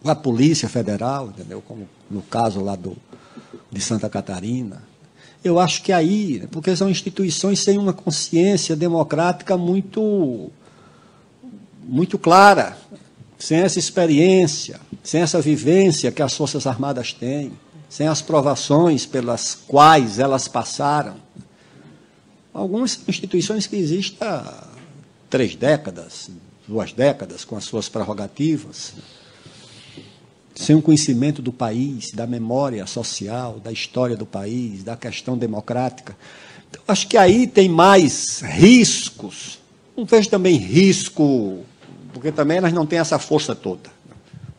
a Polícia Federal, entendeu? Como no caso lá de Santa Catarina. Eu acho que aí, porque são instituições sem uma consciência democrática muito clara, sem essa experiência, sem essa vivência que as Forças Armadas têm, sem as provações pelas quais elas passaram. Algumas instituições que existem há 3 décadas, 2 décadas, com as suas prerrogativas, sem um conhecimento do país, da memória social, da história do país, da questão democrática. Então, acho que aí tem mais riscos. Não vejo também risco, porque também elas não têm essa força toda,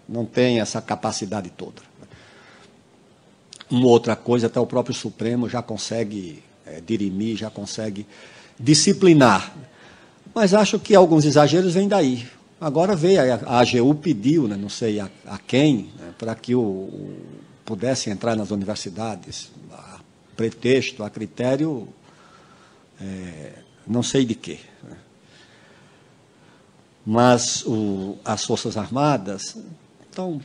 não têm essa capacidade toda. Uma outra coisa, até o próprio Supremo já consegue dirimir, já consegue disciplinar. Mas acho que alguns exageros vêm daí. Agora veio, a AGU pediu, né, não sei a quem, né, para que pudesse entrar nas universidades, a pretexto, a critério, não sei de quê. Né. Mas as Forças Armadas estão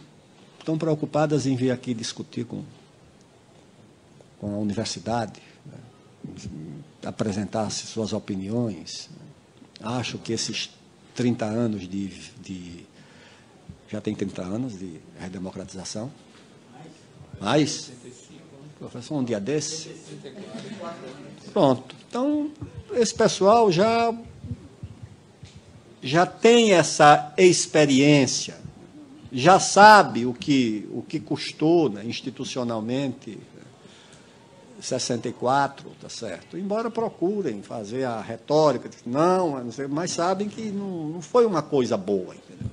preocupadas em vir aqui discutir com a universidade, né, apresentar suas opiniões. Acho que esses 30 anos já tem 30 anos de redemocratização? Mais? Professor, um dia desse? Pronto. Então, esse pessoal já tem essa experiência, já sabe o que custou, né, institucionalmente 64, tá certo? Embora procurem fazer a retórica, não sei, mas sabem que não foi uma coisa boa, entendeu?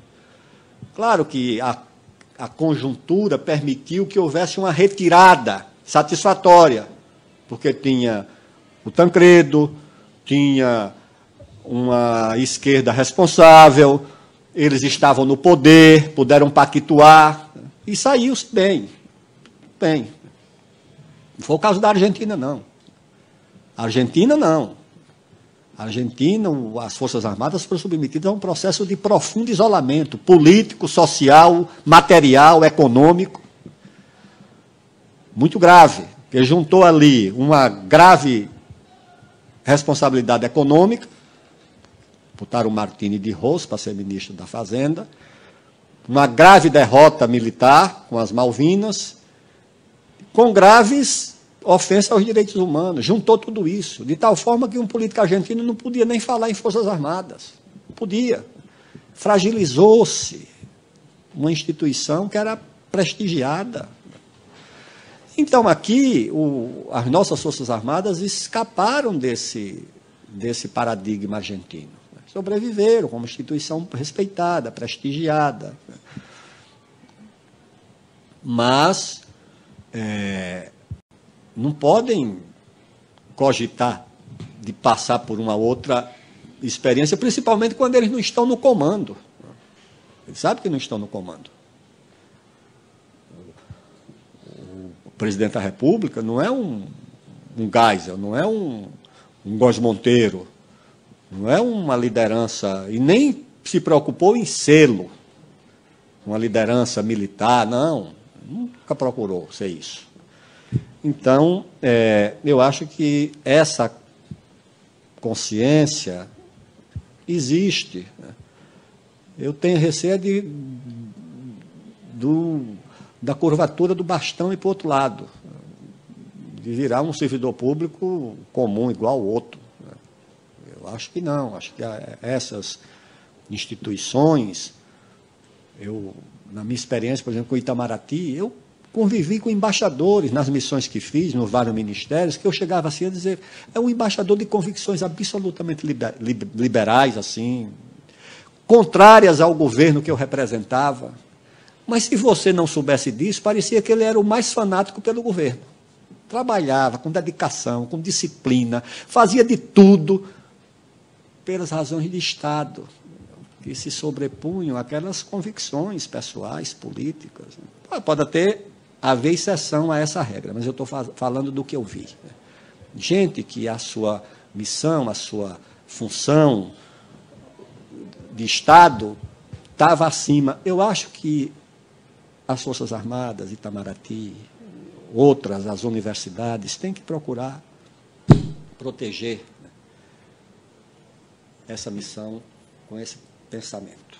Claro que a conjuntura permitiu que houvesse uma retirada satisfatória, porque tinha o Tancredo, tinha uma esquerda responsável, eles estavam no poder, puderam pactuar, e saiu-se bem. Não foi o caso da Argentina, não. A Argentina, não. A Argentina, as Forças Armadas foram submetidas a um processo de profundo isolamento político, social, material, econômico, muito grave. que juntou ali uma grave responsabilidade econômica, botaram o Martini de Ros para ser ministro da Fazenda, uma grave derrota militar com as Malvinas, com graves ofensas aos direitos humanos. Juntou tudo isso, de tal forma que um político argentino não podia nem falar em Forças Armadas. Não podia. Fragilizou-se uma instituição que era prestigiada. Então, aqui, as nossas Forças Armadas escaparam desse paradigma argentino. Sobreviveram como instituição respeitada, prestigiada. Mas não podem cogitar de passar por uma outra experiência, principalmente quando eles não estão no comando. Eles sabem que não estão no comando. O presidente da República não é um Geisel, não é um Góes Monteiro, não é uma liderança, e nem se preocupou em sê-lo, uma liderança militar, não, nunca procurou ser isso. Então, eu acho que essa consciência existe. Eu tenho receio da curvatura do bastão e para o outro lado, de virar um servidor público comum, igual ao outro. Eu acho que não, acho que essas instituições, na minha experiência, por exemplo, com o Itamaraty, eu convivi com embaixadores nas missões que fiz, nos vários ministérios, que eu chegava assim a dizer, é um embaixador de convicções absolutamente liberais, assim, contrárias ao governo que eu representava. Mas se você não soubesse disso, parecia que ele era o mais fanático pelo governo. Trabalhava com dedicação, com disciplina, fazia de tudo pelas razões de Estado, que se sobrepunham àquelas convicções pessoais, políticas. Pode até haver exceção a essa regra, mas eu estou falando do que eu vi. Gente que a sua missão, a sua função de Estado estava acima. Eu acho que as Forças Armadas, Itamaraty, outras, as universidades, têm que procurar proteger essa missão com esse pensamento.